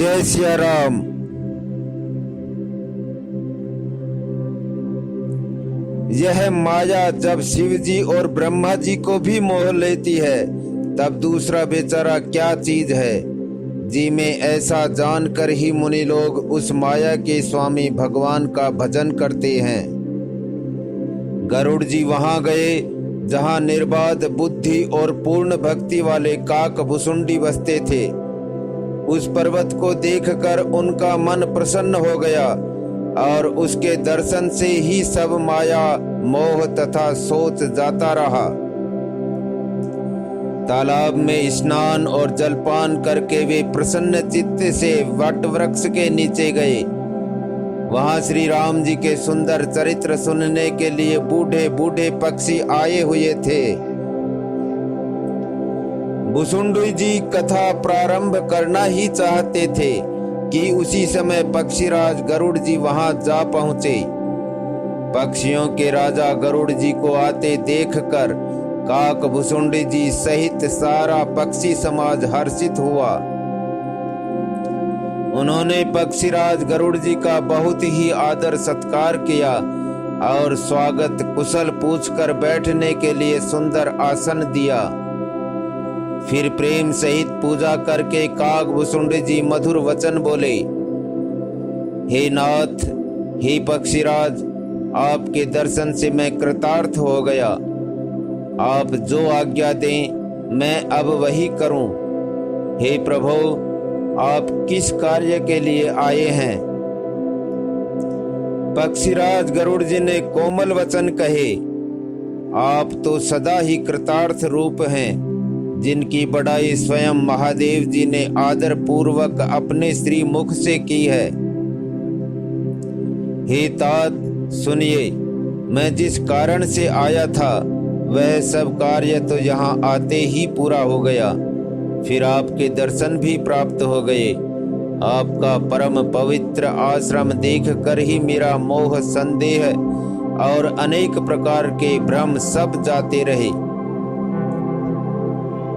जय सिया राम। यह माया जब शिव जी और ब्रह्मा जी को भी मोह लेती है, तब दूसरा बेचारा क्या चीज है जी में ऐसा जानकर ही मुनि लोग उस माया के स्वामी भगवान का भजन करते हैं। गरुड़ जी वहां गए जहां निर्बाध बुद्धि और पूर्ण भक्ति वाले काक भुसुंडी बसते थे। उस पर्वत को देखकर उनका मन प्रसन्न हो गया और उसके दर्शन से ही सब माया मोह तथा सोच जाता रहा। तालाब में स्नान और जलपान करके वे प्रसन्न चित्त से वट वृक्ष के नीचे गए। वहां श्री राम जी के सुंदर चरित्र सुनने के लिए बूढ़े बूढ़े पक्षी आए हुए थे। भुसुंडी जी कथा प्रारंभ करना ही चाहते थे कि उसी समय पक्षीराज गरुड़ जी वहां जा पहुंचे। पक्षियों के राजा गरुड़ जी को आते देखकर काक भुसुंडी जी सहित सारा पक्षी समाज हर्षित हुआ। उन्होंने पक्षीराज गरुड़ जी का बहुत ही आदर सत्कार किया और स्वागत कुशल पूछकर बैठने के लिए सुंदर आसन दिया। फिर प्रेम सहित पूजा करके काक भुसुंडी जी मधुर वचन बोले, हे नाथ, हे पक्षीराज, आपके दर्शन से मैं कृतार्थ हो गया। आप जो आज्ञा दें मैं अब वही करूं। हे प्रभु, आप किस कार्य के लिए आए हैं? पक्षीराज गरुड़ जी ने कोमल वचन कहे, आप तो सदा ही कृतार्थ रूप हैं, जिनकी बड़ाई स्वयं महादेव जी ने आदर पूर्वक अपने श्री मुख से की है। हे तात, सुनिए, मैं जिस कारण से आया था वह सब कार्य तो यहाँ आते ही पूरा हो गया। फिर आपके दर्शन भी प्राप्त हो गए। आपका परम पवित्र आश्रम देखकर ही मेरा मोह, संदेह और अनेक प्रकार के भ्रम सब जाते रहे।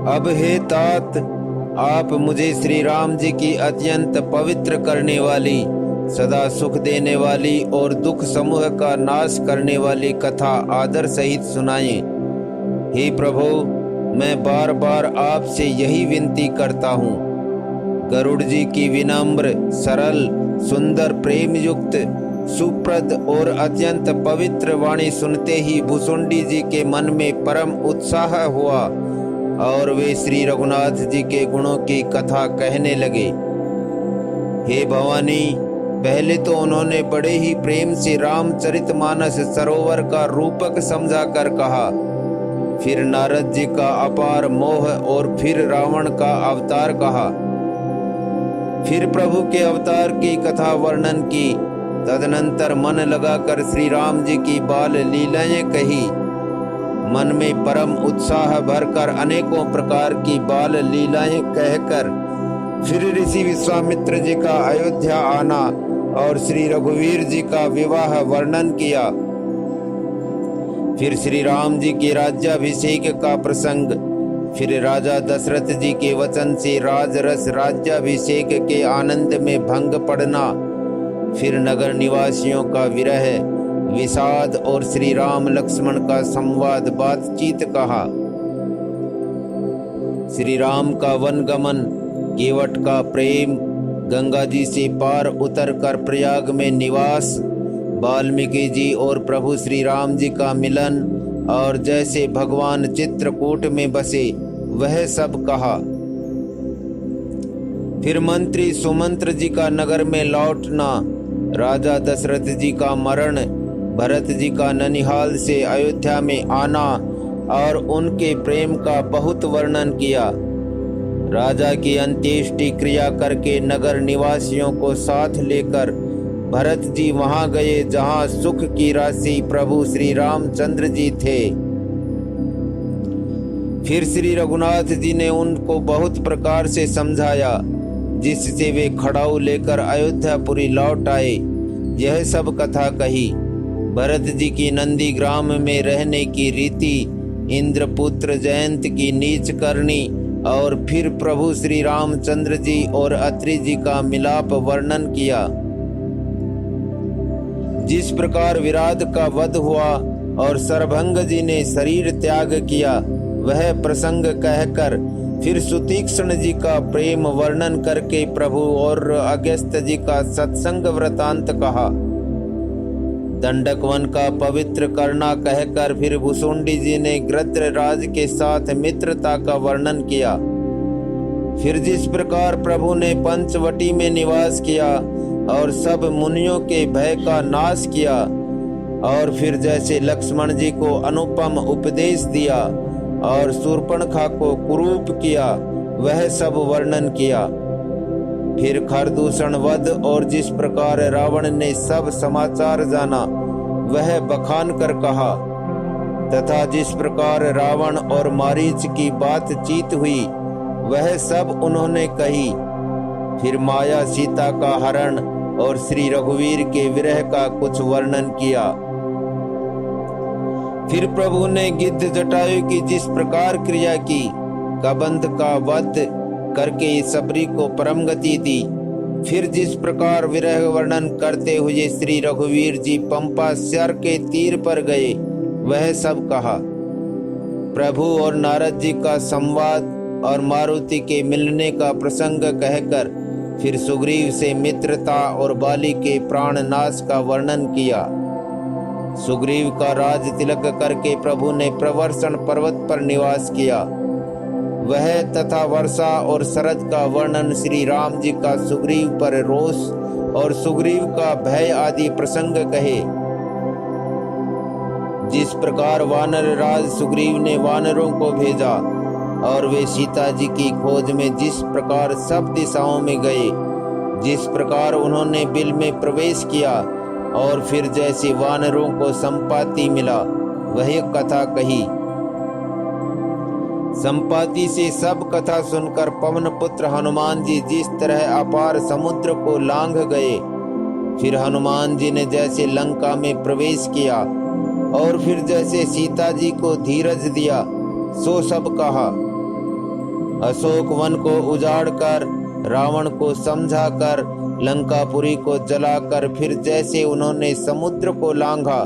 अब हे तात, आप मुझे श्री राम जी की अत्यंत पवित्र करने वाली, सदा सुख देने वाली और दुख समूह का नाश करने वाली कथा आदर सहित सुनाएं। हे प्रभु, मैं बार बार आपसे यही विनती करता हूँ। गरुड़ जी की विनम्र, सरल, सुंदर, प्रेम युक्त, सुप्रद और अत्यंत पवित्र वाणी सुनते ही भुसुंडी जी के मन में परम उत्साह हुआ और वे श्री रघुनाथ जी के गुणों की कथा कहने लगे। हे भवानी, पहले तो उन्होंने बड़े ही प्रेम से रामचरितमानस सरोवर का रूपक समझाकर कहा, फिर नारद जी का अपार मोह और फिर रावण का अवतार कहा, फिर प्रभु के अवतार की कथा वर्णन की। तदनंतर मन लगाकर श्री राम जी की बाल लीलाएं कही। मन में परम उत्साह भरकर अनेकों प्रकार की बाल लीलाएं कहकर फिर ऋषि विश्वामित्र जी का अयोध्या आना और श्री रघुवीर जी का विवाह वर्णन किया। फिर श्री राम जी के राज्याभिषेक का प्रसंग, फिर राजा दशरथ जी के वचन से राजरस राज्याभिषेक के आनंद में भंग पड़ना, फिर नगर निवासियों का विरह, विषाद और श्री राम लक्ष्मण का संवाद बातचीत कहा। श्री राम का वनगमन, केवट का प्रेम, गंगा जी से पार उतरकर प्रयाग में निवास, वाल्मीकि जी और प्रभु श्री राम जी का मिलन और जैसे भगवान चित्रकूट में बसे वह सब कहा। फिर मंत्री सुमंत्र जी का नगर में लौटना, राजा दशरथ जी का मरण, भरत जी का ननिहाल से अयोध्या में आना और उनके प्रेम का बहुत वर्णन किया। राजा की अंत्येष्टि क्रिया करके नगर निवासियों को साथ लेकर भरत जी वहां गए जहां सुख की राशि प्रभु श्री रामचंद्र जी थे। फिर श्री रघुनाथ जी ने उनको बहुत प्रकार से समझाया, जिससे वे खड़ाऊ लेकर अयोध्यापुरी लौट आए। यह सब कथा कही। भरत जी की नंदी ग्राम में रहने की रीति, इंद्रपुत्र जयंत की नीच करनी और फिर प्रभु श्री रामचंद्र जी और अत्रि जी का मिलाप वर्णन किया। जिस प्रकार विराट का वध हुआ और सरभंग जी ने शरीर त्याग किया, वह प्रसंग कहकर फिर सुतीक्ष्ण जी का प्रेम वर्णन करके प्रभु और अगस्त्य जी का सत्संग वृतांत कहा। दंडक वन का पवित्र करना कहकर फिर भुसुंडी जी ने गृध्रराज के साथ मित्रता का वर्णन किया। फिर जिस प्रकार प्रभु ने पंचवटी में निवास किया और सब मुनियों के भय का नाश किया, और फिर जैसे लक्ष्मण जी को अनुपम उपदेश दिया और शूर्पणखा को कुरूप किया, वह सब वर्णन किया। फिर खरदूषण वध और जिस प्रकार रावण ने सब समाचार जाना, वह बखान कर कहा, तथा जिस प्रकार रावण और मारीच की बातचीत हुई, वह सब उन्होंने कही। फिर माया सीता का हरण और श्री रघुवीर के विरह का कुछ वर्णन किया। फिर प्रभु ने गिद्ध जटायु की जिस प्रकार क्रिया की, कबंध का वध करके सबरी को परम गति दी, फिर जिस प्रकार विरह वर्णन करते हुए श्री रघुवीर जी पंपा सर के तीर पर गए, वह सब कहा। प्रभु और नारद जी का संवाद और मारुति के मिलने का प्रसंग कहकर फिर सुग्रीव से मित्रता और बाली के प्राण नाश का वर्णन किया। सुग्रीव का राज तिलक करके प्रभु ने प्रवर्षण पर्वत पर निवास किया, वह तथा वर्षा और शरद का वर्णन श्री राम जी का सुग्रीव पर रोष और सुग्रीव का भय आदि प्रसंग कहे। जिस प्रकार वानर राज सुग्रीव ने वानरों को भेजा और वे सीता जी की खोज में जिस प्रकार सब दिशाओं में गए, जिस प्रकार उन्होंने बिल में प्रवेश किया और फिर जैसे वानरों को संपाति मिला, वही कथा कही। संपाति से सब कथा सुनकर पवन पुत्र हनुमान जी जिस तरह अपार समुद्र को लांघ गए, फिर हनुमान जी ने जैसे लंका में प्रवेश किया और फिर जैसे सीता जी को धीरज दिया, सो सब कहा। अशोक वन को उजाड़ कर, रावण को समझाकर, लंकापुरी को जलाकर फिर जैसे उन्होंने समुद्र को लांघा,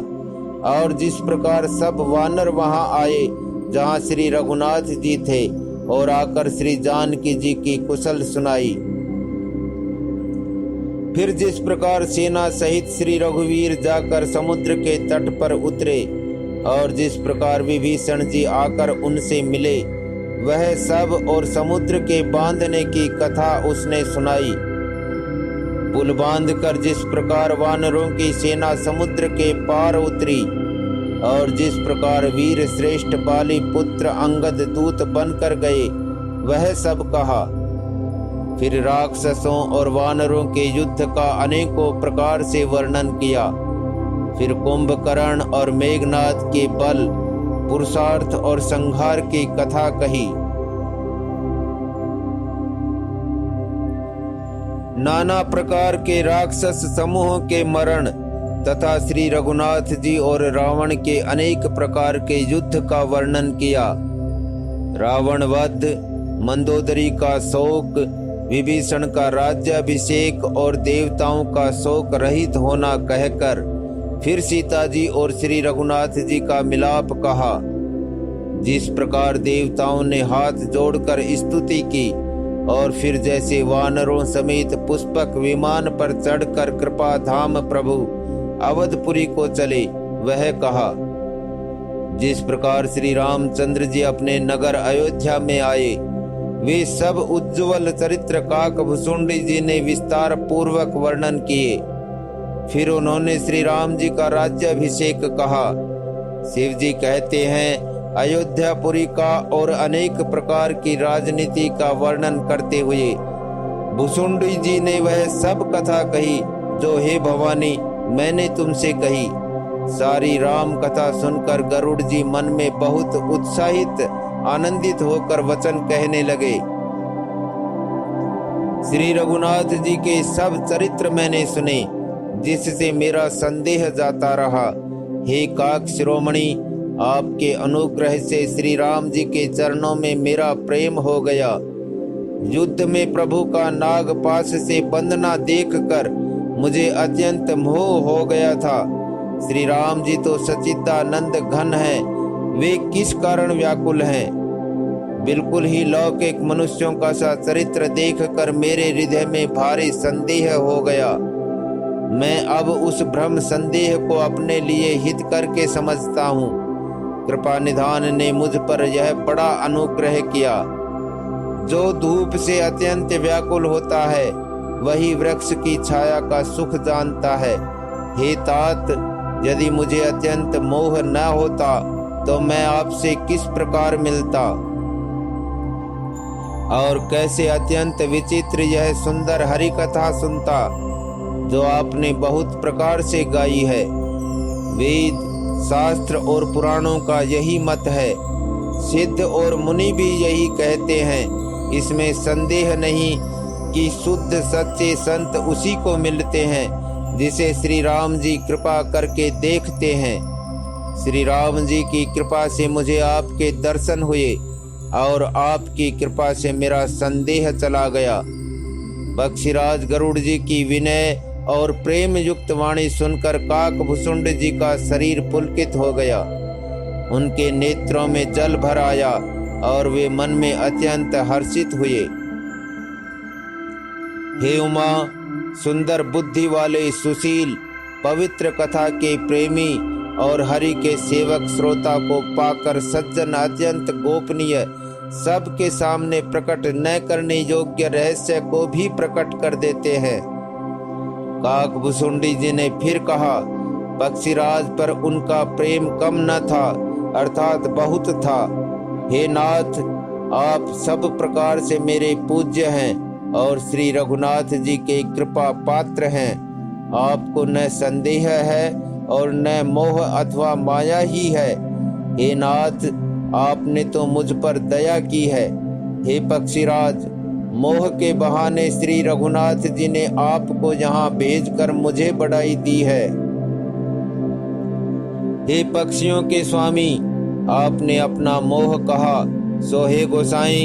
और जिस प्रकार सब वानर वहां आए जहां श्री रघुनाथ जी थे और आकर श्री जानकी जी की कुशल सुनाई। फिर जिस प्रकार सेना सहित श्री रघुवीर जाकर समुद्र के तट पर उतरे और जिस प्रकार विभीषण जी आकर उनसे मिले, वह सब और समुद्र के बांधने की कथा उसने सुनाई। पुल बांधकर जिस प्रकार वानरों की सेना समुद्र के पार उतरी और जिस प्रकार वीर श्रेष्ठ बाली पुत्र अंगद दूत बनकर गए, वह सब कहा। फिर राक्षसों और वानरों के युद्ध का अनेकों प्रकार से वर्णन किया। फिर कुंभकर्ण और मेघनाद के बल, पुरुषार्थ और संहार की कथा कही। नाना प्रकार के राक्षस समूह के मरण तथा श्री रघुनाथ जी और रावण के अनेक प्रकार के युद्ध का वर्णन किया। रावण वध, मंदोदरी का शोक, विभीषण का राज्याभिषेक और देवताओं का शोक रहित होना कहकर फिर सीता जी और श्री रघुनाथ जी का मिलाप कहा। जिस प्रकार देवताओं ने हाथ जोड़कर स्तुति की और फिर जैसे वानरों समेत पुष्पक विमान पर चढ़कर कृपा धाम प्रभु अवधपुरी को चले, वह कहा। जिस प्रकार श्री रामचंद्र जी अपने नगर अयोध्या में आए, वे सब उज्ज्वल चरित्र काक भुसुंडी जी ने विस्तार पूर्वक वर्णन किए। फिर उन्होंने श्री राम जी का राज्याभिषेक कहा। शिव जी कहते हैं, अयोध्यापुरी का और अनेक प्रकार की राजनीति का वर्णन करते हुए भुसुंडी जी ने वह सब कथा कही जो हे भवानी मैंने तुमसे कही। सारी राम कथा सुनकर गरुड़ जी मन में बहुत उत्साहित आनंदित होकर वचन कहने लगे। श्री रघुनाथ जी के सब चरित्र मैंने सुने, जिससे मेरा संदेह जाता रहा। हे काक शिरोमणि, आपके अनुग्रह से श्री राम जी के चरणों में मेरा प्रेम हो गया। युद्ध में प्रभु का नागपाश से बंधना देखकर मुझे अत्यंत मोह हो गया था। श्री राम जी तो सच्चिदानंद घन हैं, वे किस कारण व्याकुल हैं? बिल्कुल ही लौकिक मनुष्यों का सा चरित्र देखकर मेरे हृदय में भारी संदेह हो गया। मैं अब उस भ्रम संदेह को अपने लिए हित करके समझता हूँ। कृपा निधान ने मुझ पर यह बड़ा अनुग्रह किया। जो धूप से अत्यंत व्याकुल होता है वही वृक्ष की छाया का सुख जानता है। हे तात, यदि मुझे अत्यंत मोह न होता तो मैं आपसे किस प्रकार मिलता और कैसे अत्यंत विचित्र यह सुंदर हरि कथा सुनता जो आपने बहुत प्रकार से गाई है। वेद शास्त्र और पुराणों का यही मत है, सिद्ध और मुनि भी यही कहते हैं। इसमें संदेह नहीं कि शुद्ध सच्चे संत उसी को मिलते हैं जिसे श्री राम जी कृपा करके देखते हैं। श्री राम जी की कृपा से मुझे आपके दर्शन हुए और आपकी कृपा से मेरा संदेह चला गया। पक्षीराज गरुड़ जी की विनय और प्रेम युक्त वाणी सुनकर काकभुसुंड जी का शरीर पुलकित हो गया। उनके नेत्रों में जल भर आया और वे मन में अत्यंत हर्षित हुए। हे उमा, सुंदर बुद्धि वाले सुशील पवित्र कथा के प्रेमी और हरि के सेवक श्रोता को पाकर सज्जन अत्यंत गोपनीय सबके सामने प्रकट न करने योग्य रहस्य को भी प्रकट कर देते हैं। काकभुसुंडी जी ने फिर कहा, पक्षीराज पर उनका प्रेम कम न था, अर्थात बहुत था। हे नाथ, आप सब प्रकार से मेरे पूज्य हैं और श्री रघुनाथ जी के कृपा पात्र हैं। आपको न संदेह है और न मोह अथवा माया ही है। हे नाथ, आपने तो मुझ पर दया की है। हे पक्षीराज, मोह के बहाने श्री रघुनाथ जी ने आपको यहाँ भेजकर मुझे बढ़ाई दी है। हे पक्षियों के स्वामी, आपने अपना मोह कहा, सो हे गोसाई,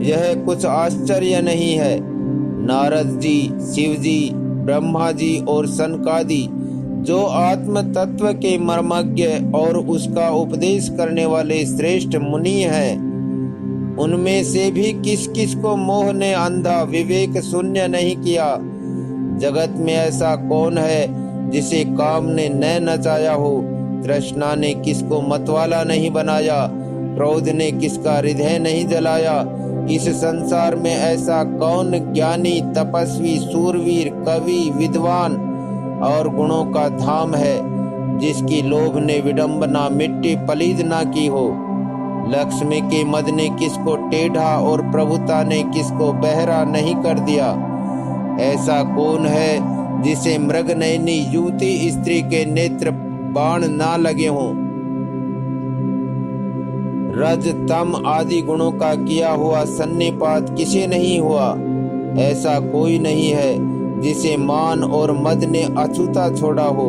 यह कुछ आश्चर्य नहीं है। नारद जी, शिव जी, ब्रह्मा जी और सनकादि जो आत्म तत्व के मर्मज्ञ और उसका उपदेश करने वाले श्रेष्ठ मुनि हैं, उनमें से भी किस किस को मोह ने अंधा विवेक शून्य नहीं किया। जगत में ऐसा कौन है जिसे काम ने न नचाया हो? तृष्णा ने किसको मतवाला नहीं बनाया? क्रोध ने किसका हृदय नहीं जलाया? इस संसार में ऐसा कौन ज्ञानी, तपस्वी, सूरवीर, कवि, विद्वान और गुणों का धाम है जिसकी लोभ ने विडंबना मिट्टी पलीद ना की हो? लक्ष्मी के मद ने किसको टेढ़ा और प्रभुता ने किसको बहरा नहीं कर दिया? ऐसा कौन है जिसे मृग नयनी युवती स्त्री के नेत्र बाण ना लगे हों? रज तम आदि गुणों का किया हुआ सन्निपात किसे नहीं हुआ? ऐसा कोई नहीं है जिसे मान और मद ने अछूता छोड़ा हो।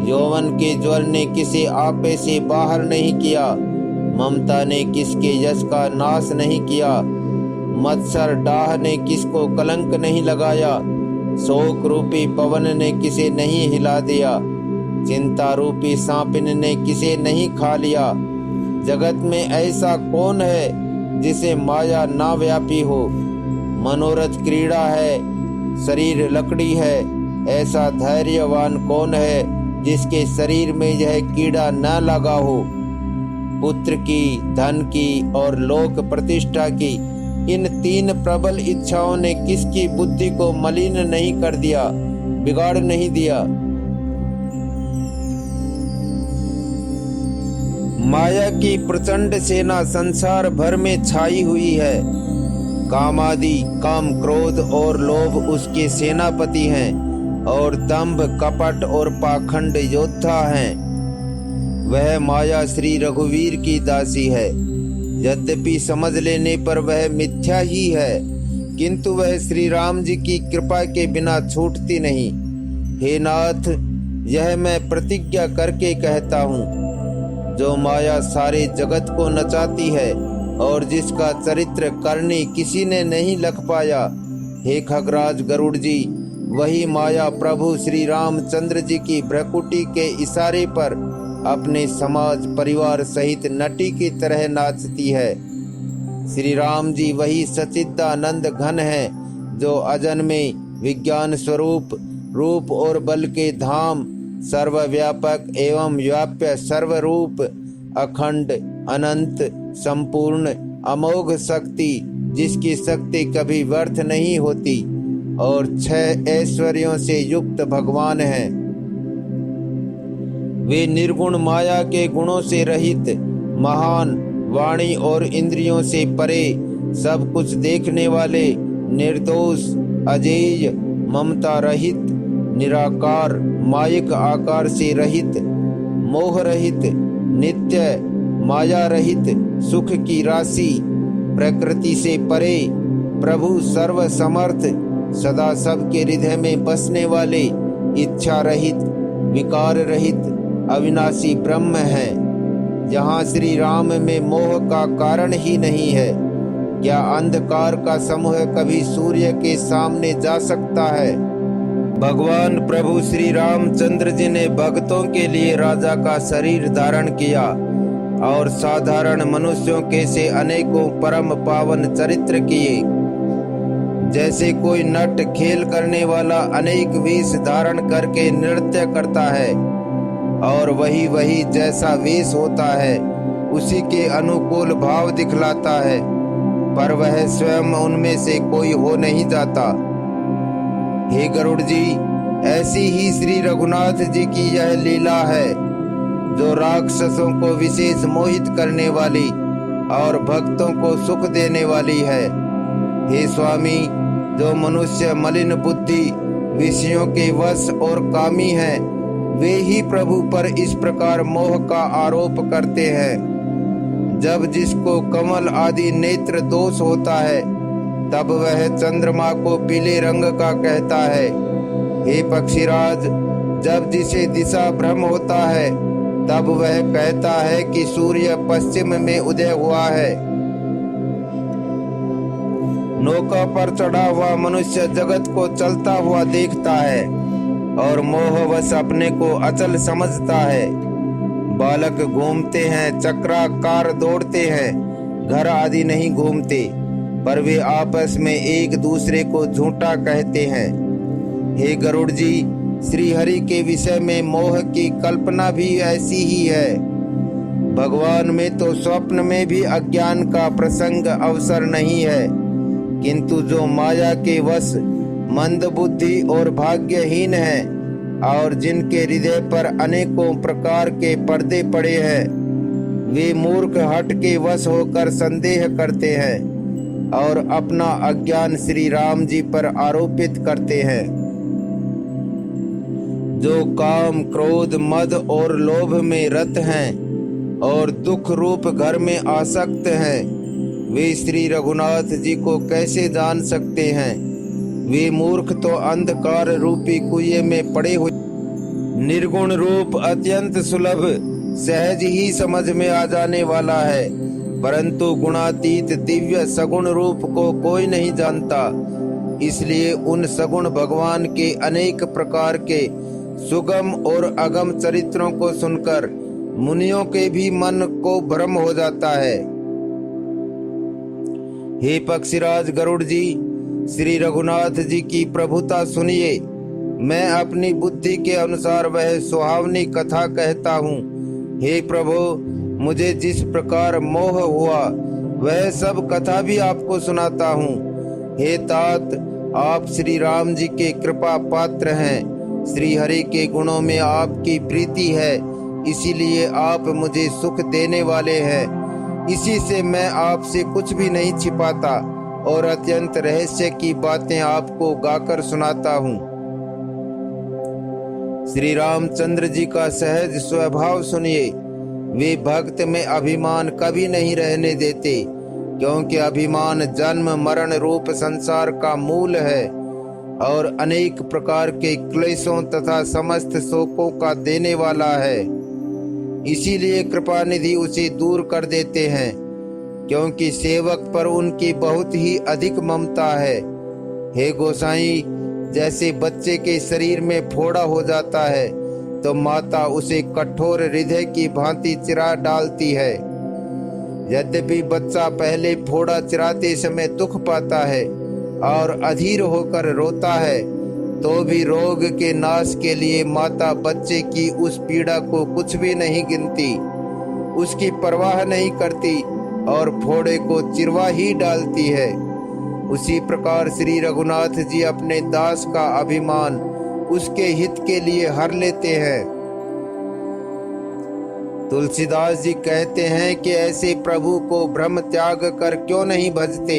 यौवन के ज्वर ने किसे आपे से बाहर नहीं किया। ममता ने किसके यश का नाश नहीं किया। मत्सर डाह ने किसको कलंक नहीं लगाया। शोक रूपी पवन ने किसे नहीं हिला दिया। चिंता रूपी सांपिन ने किसे नहीं खा लिया। जगत में ऐसा कौन है जिसे माया ना व्यापी हो? मनोरथ क्रीड़ा है, शरीर लकड़ी है। ऐसा धैर्यवान कौन है जिसके शरीर में यह कीड़ा न लगा हो? पुत्र की, धन की और लोक प्रतिष्ठा की इन तीन प्रबल इच्छाओं ने किसकी बुद्धि को मलिन नहीं कर दिया, बिगाड़ नहीं दिया? माया की प्रचंड सेना संसार भर में छाई हुई है। कामादि, काम, क्रोध और लोभ उसके सेनापति हैं और दंभ, कपट और पाखंड योद्धा हैं। वह माया श्री रघुवीर की दासी है। यद्यपि समझ लेने पर वह मिथ्या ही है, किंतु वह श्री राम जी की कृपा के बिना छूटती नहीं। हे नाथ, यह मैं प्रतिज्ञा करके कहता हूँ, जो माया सारे जगत को नचाती है और जिसका चरित्र करने किसी ने नहीं लख पाया। हे खगराज गरुड़ जी, वही माया प्रभु श्री रामचंद्र जी की भ्रकुटी के इशारे पर अपने समाज परिवार सहित नटी की तरह नाचती है। श्री राम जी वही सच्चिदानंद घन है जो अजन्मे विज्ञान स्वरूप रूप और बल के धाम, सर्वव्यापक एवं व्याप्य सर्वरूप, अखंड अनंत संपूर्ण अमोघ शक्ति, जिसकी शक्ति कभी व्यर्थ नहीं होती और 6 ऐश्वर्यों से युक्त भगवान हैं। वे निर्गुण माया के गुणों से रहित, महान, वाणी और इंद्रियों से परे, सब कुछ देखने वाले, निर्दोष, अजेय, ममता रहित, निराकार, मायिक आकार से रहित, मोह रहित, नित्य, माया रहित, सुख की राशि, प्रकृति से परे, प्रभु सर्व समर्थ, सदा सबके हृदय में बसने वाले, इच्छा रहित, विकार रहित, अविनाशी ब्रह्म है। जहाँ श्री राम में मोह का कारण ही नहीं है, क्या अंधकार का समूह कभी सूर्य के सामने जा सकता है? भगवान प्रभु श्री रामचंद्र जी ने भक्तों के लिए राजा का शरीर धारण किया और साधारण मनुष्यों के से अनेकों परम पावन चरित्र किए। जैसे कोई नट खेल करने वाला अनेक वेश धारण करके नृत्य करता है और वही जैसा वेश होता है उसी के अनुकूल भाव दिखलाता है, पर वह स्वयं उनमें से कोई हो नहीं जाता। हे गरुड़ जी, ऐसी ही श्री रघुनाथ जी की यह लीला है जो राक्षसों को विशेष मोहित करने वाली और भक्तों को सुख देने वाली है। हे स्वामी, जो मनुष्य मलिन बुद्धि, विषयों के वश और कामी हैं, वे ही प्रभु पर इस प्रकार मोह का आरोप करते हैं। जब जिसको कमल आदि नेत्र दोष होता है, तब वह चंद्रमा को पीले रंग का कहता है। हे पक्षीराज, जब जिसे दिशा भ्रम होता है, तब वह कहता है कि सूर्य पश्चिम में उदय हुआ है। नौका पर चढ़ा हुआ मनुष्य जगत को चलता हुआ देखता है और मोहवश अपने को अचल समझता है। बालक घूमते हैं, चक्राकार दौड़ते हैं, घर आदि नहीं घूमते, पर वे आपस में एक दूसरे को झूठा कहते हैं। हे गरुड़ जी, श्री हरि के विषय में मोह की कल्पना भी ऐसी ही है। भगवान में तो स्वप्न में भी अज्ञान का प्रसंग अवसर नहीं है, किंतु जो माया के वश मंद बुद्धि और भाग्यहीन है और जिनके हृदय पर अनेकों प्रकार के पर्दे पड़े हैं, वे मूर्ख हट के वश होकर संदेह करते हैं और अपना अज्ञान श्री राम जी पर आरोपित करते हैं। जो काम, क्रोध, मद और लोभ में रत हैं और दुख रूप घर में आसक्त हैं, वे श्री रघुनाथ जी को कैसे जान सकते हैं? वे मूर्ख तो अंधकार रूपी कुएं में पड़े हुए। निर्गुण रूप अत्यंत सुलभ, सहज ही समझ में आ जाने वाला है, परंतु गुणातीत दिव्य सगुण रूप को कोई नहीं जानता। इसलिए उन सगुण भगवान के अनेक प्रकार के सुगम और अगम चरित्रों को सुनकर मुनियों के भी मन को भ्रम हो जाता है। हे पक्षीराज गरुड़ जी, श्री रघुनाथ जी की प्रभुता सुनिए। मैं अपनी बुद्धि के अनुसार वह सुहावनी कथा कहता हूँ। हे प्रभु, मुझे जिस प्रकार मोह हुआ वह सब कथा भी आपको सुनाता हूँ। हे तात, आप श्री राम जी के कृपा पात्र हैं। श्री हरि के गुणों में आपकी प्रीति है, इसीलिए आप मुझे सुख देने वाले हैं। इसी से मैं आपसे कुछ भी नहीं छिपाता और अत्यंत रहस्य की बातें आपको गाकर सुनाता हूँ। श्री रामचंद्र जी का सहज स्वभाव सुनिए। वे भक्त में अभिमान कभी नहीं रहने देते, क्योंकि अभिमान जन्म मरण रूप संसार का मूल है और अनेक प्रकार के क्लेशों तथा समस्त शोकों का देने वाला है। इसीलिए कृपानिधि उसे दूर कर देते हैं, क्योंकि सेवक पर उनकी बहुत ही अधिक ममता है। हे गोसाई, जैसे बच्चे के शरीर में फोड़ा हो जाता है तो माता उसे कठोर हृदय की भांति चिरा डालती है। यद्यपि बच्चा पहले फोड़ा चिराते समय दुख पाता है और अधीर होकर रोता है, तो भी रोग के नाश के लिए माता बच्चे की उस पीड़ा को कुछ भी नहीं गिनती, उसकी परवाह नहीं करती और फोड़े को चिरवा ही डालती है। उसी प्रकार श्री रघुनाथ जी अपने दास का अभिमान उसके हित के लिए हर लेते हैं। तुलसीदास जी कहते हैं कि ऐसे प्रभु को ब्रह्म त्याग कर क्यों नहीं भजते।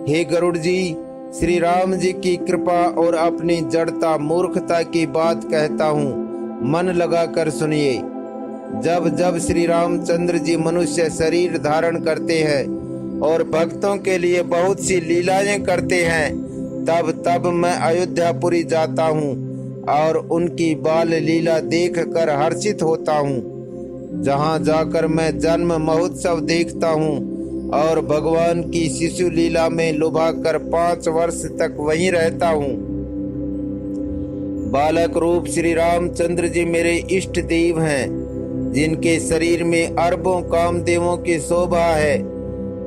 हे गरुड़ जी, श्री राम जी की कृपा और अपनी जड़ता मूर्खता की बात कहता हूँ, मन लगाकर सुनिए। जब जब श्री रामचंद्र जी मनुष्य शरीर धारण करते हैं और भक्तों के लिए बहुत सी लीलाएं करते हैं, तब तब मैं अयोध्यापुरी जाता हूँ और उनकी बाल लीला देख कर हर्षित होता हूँ। जहाँ जाकर मैं जन्म महोत्सव देखता हूँ और भगवान की शिशु लीला में लुभाकर 5 वर्ष तक वहीं रहता हूँ। बालक रूप श्री रामचंद्र जी मेरे इष्ट देव हैं, जिनके शरीर में अरबों कामदेवों की शोभा है।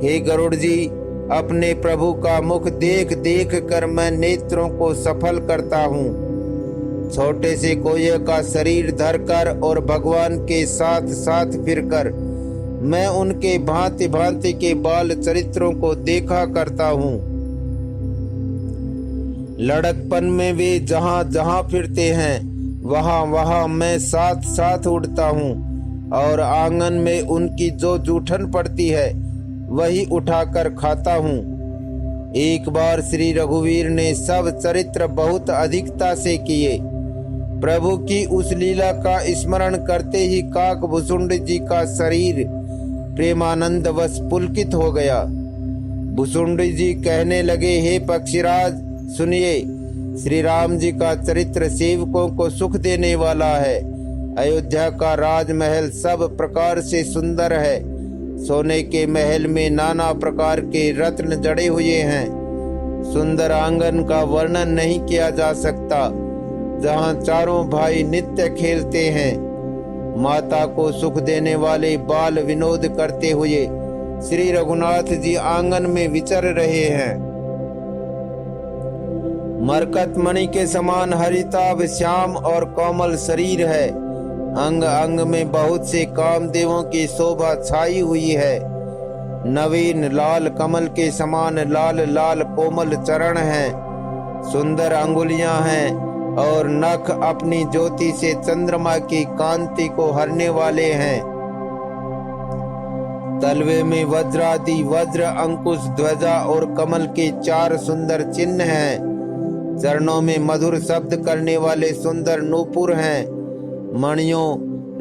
हे गरुड़ जी, अपने प्रभु का मुख देख देख कर मैं नेत्रों को सफल करता हूँ। छोटे से कोये का शरीर धरकर और भगवान के साथ साथ फिरकर मैं उनके भांति भांति के बाल चरित्रों को देखा करता हूँ। लड़कपन में वे जहाँ जहाँ फिरते हैं वहाँ वहाँ मैं साथ साथ उड़ता हूँ और आंगन में उनकी जो जूठन पड़ती है वही उठाकर खाता हूँ। एक बार श्री रघुवीर ने सब चरित्र बहुत अधिकता से किए। प्रभु की उस लीला का स्मरण करते ही काकभूषुंड जी का शरीर प्रेमानंद वश पुलकित हो गया। भुसुंड जी कहने लगे, हे पक्षीराज सुनिए, श्री राम जी का चरित्र सेवकों को सुख देने वाला है। अयोध्या का राजमहल सब प्रकार से सुंदर है। सोने के महल में नाना प्रकार के रत्न जड़े हुए हैं। सुंदर आंगन का वर्णन नहीं किया जा सकता, जहाँ चारों भाई नित्य खेलते हैं। माता को सुख देने वाले बाल विनोद करते हुए श्री रघुनाथ जी आंगन में विचर रहे हैं। मरकत मणि के समान हरिताभ श्याम और कोमल शरीर है। अंग अंग में बहुत से कामदेवों की शोभा छाई हुई है। नवीन लाल कमल के समान लाल लाल कोमल चरण हैं। सुंदर अंगुलियां हैं और नख अपनी ज्योति से चंद्रमा की कांति को हरने वाले हैं। तलवे में वज्रादि वज्र अंकुश ध्वजा और कमल के 4 सुंदर चिन्ह हैं। चरणों में मधुर शब्द करने वाले सुंदर नूपुर हैं। मणियों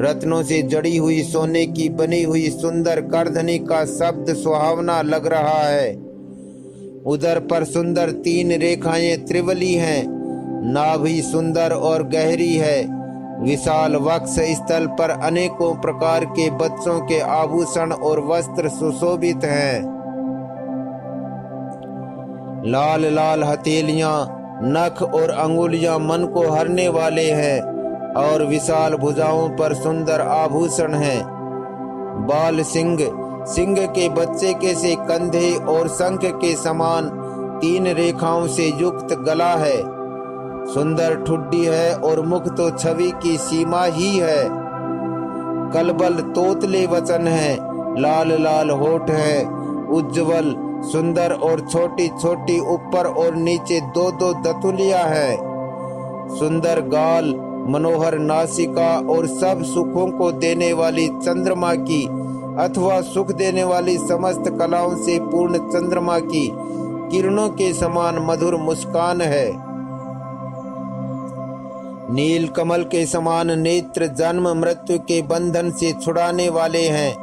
रत्नों से जड़ी हुई सोने की बनी हुई सुंदर करधनी का शब्द सुहावना लग रहा है। उदर पर सुंदर 3 रेखाएं त्रिवली हैं। नाभि सुंदर और गहरी है। विशाल वक्ष स्थल पर अनेकों प्रकार के बच्चों के आभूषण और वस्त्र सुशोभित हैं। लाल लाल हथेलियां, नख और अंगुलियां मन को हरने वाले हैं और विशाल भुजाओं पर सुंदर आभूषण हैं। बाल सिंह, सिंह के बच्चे के से कंधे और शंख के समान 3 रेखाओं से युक्त गला है। सुंदर ठुड्डी है और मुख तो छवि की सीमा ही है। कलबल तोतले वचन है। लाल लाल होठ है। उज्जवल सुंदर और छोटी छोटी ऊपर और नीचे 2-2 दतुलियां हैं। सुंदर गाल, मनोहर नासिका और सब सुखों को देने वाली चंद्रमा की अथवा सुख देने वाली समस्त कलाओं से पूर्ण चंद्रमा की किरणों के समान मधुर मुस्कान है। नील कमल के समान नेत्र जन्म मृत्यु के बंधन से छुड़ाने वाले हैं।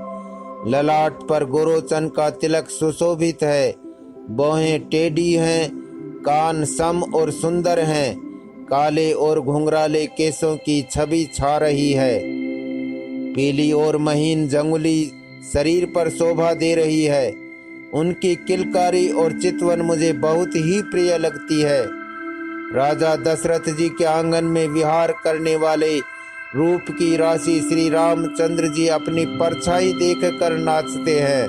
ललाट पर गोरोचन का तिलक सुशोभित है। बाहें टेढ़ी हैं। कान सम और सुंदर हैं। काले और घुंघराले केसों की छवि छा रही है। पीली और महीन जंगली शरीर पर शोभा दे रही है। उनकी किलकारी और चितवन मुझे बहुत ही प्रिय लगती है। राजा दशरथ जी के आंगन में विहार करने वाले रूप की राशि श्री रामचंद्र जी अपनी परछाई देखकर नाचते हैं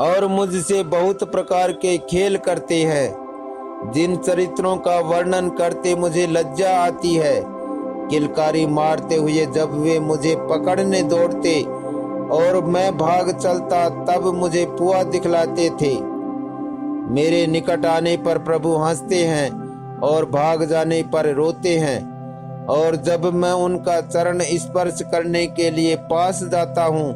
और मुझसे बहुत प्रकार के खेल करते हैं, जिन चरित्रों का वर्णन करते मुझे लज्जा आती है। किलकारी मारते हुए जब वे मुझे पकड़ने दौड़ते और मैं भाग चलता, तब मुझे पुआ दिखलाते थे। मेरे निकट आने पर प्रभु हंसते हैं और भाग जाने पर रोते हैं, और जब मैं उनका चरण स्पर्श करने के लिए पास जाता हूँ,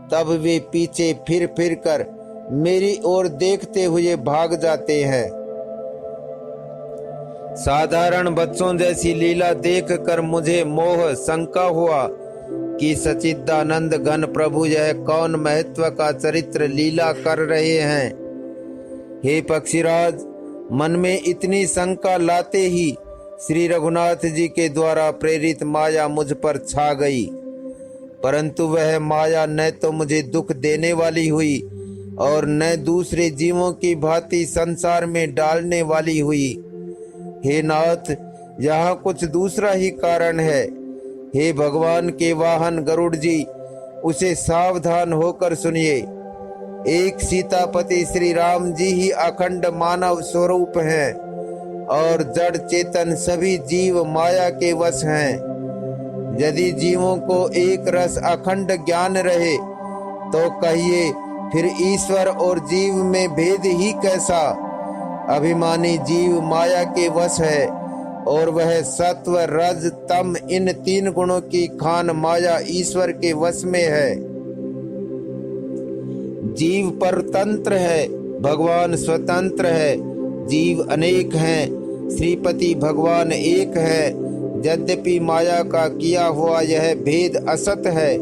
तब वे पीछे फिर फिर कर मेरी ओर देखते हुए भाग जाते हैं। साधारण बच्चों जैसी लीला देखकर मुझे मोह शंका हुआ कि सच्चिदानंद घन प्रभु यह कौन महत्व का चरित्र लीला कर रहे हैं। हे पक्षीराज, मन में इतनी शंका लाते ही श्री रघुनाथ जी के द्वारा प्रेरित माया मुझ पर छा गई, परंतु वह माया न तो मुझे दुख देने वाली हुई और न दूसरे जीवों की भांति संसार में डालने वाली हुई। हे नाथ, यहाँ कुछ दूसरा ही कारण है। हे भगवान के वाहन गरुड़ जी, उसे सावधान होकर सुनिए। एक सीतापति श्री राम जी ही अखंड मानव स्वरूप हैं और जड़ चेतन सभी जीव माया के वश हैं। यदि जीवों को एक रस अखंड ज्ञान रहे तो कहिए फिर ईश्वर और जीव में भेद ही कैसा। अभिमानी जीव माया के वश है और वह सत्व रज तम इन 3 गुणों की खान माया ईश्वर के वश में है। जीव परतंत्र है, भगवान स्वतंत्र है। जीव अनेक हैं, श्रीपति भगवान एक है। यद्यपि माया का किया हुआ यह भेद असत है,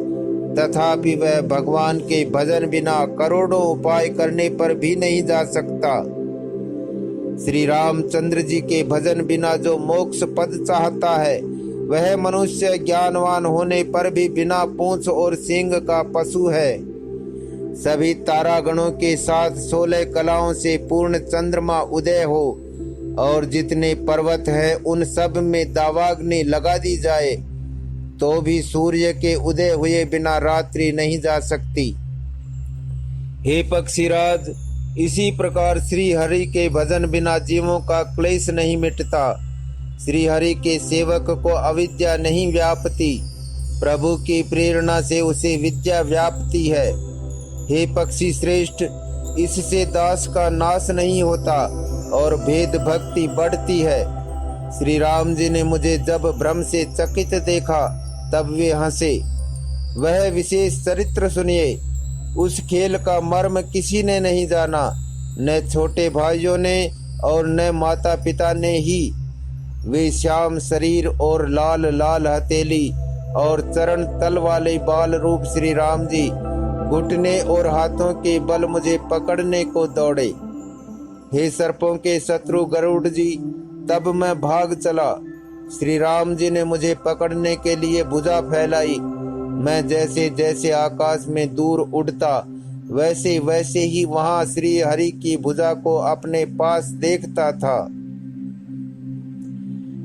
तथापि वह भगवान के भजन बिना करोड़ों उपाय करने पर भी नहीं जा सकता। श्री रामचंद्र जी के भजन बिना जो मोक्ष पद चाहता है, वह मनुष्य ज्ञानवान होने पर भी बिना पूंछ और सींग का पशु है। सभी तारागणों के साथ 16 कलाओं से पूर्ण चंद्रमा उदय हो और जितने पर्वत हैं उन सब में दावाग्नि लगा दी जाए, तो भी सूर्य के उदय हुए बिना रात्रि नहीं जा सकती। हे पक्षीराज, इसी प्रकार श्री हरि के भजन बिना जीवों का क्लेश नहीं मिटता। श्री हरि के सेवक को अविद्या नहीं व्यापती, प्रभु की प्रेरणा से उसे विद्या व्यापती है। हे पक्षी श्रेष्ठ, इससे दास का नाश नहीं होता और भेद भक्ति बढ़ती है। श्री राम जी ने मुझे जब भ्रम से चकित देखा, तब वे हंसे। वह विशेष चरित्र सुनिए। उस खेल का मर्म किसी ने नहीं जाना, न छोटे भाइयों ने और न माता पिता ने ही। वे श्याम शरीर और लाल लाल हथेली और चरण तल वाले बाल रूप श्री राम जी घुटने और हाथों के बल मुझे पकड़ने को दौड़े। हे सर्पों के शत्रु गरुड़ जी, तब मैं भाग चला। श्री राम जी ने मुझे पकड़ने के लिए भुजा फैलाई। मैं जैसे जैसे आकाश में दूर उड़ता, वैसे वैसे ही वहां श्री हरि की भुजा को अपने पास देखता था।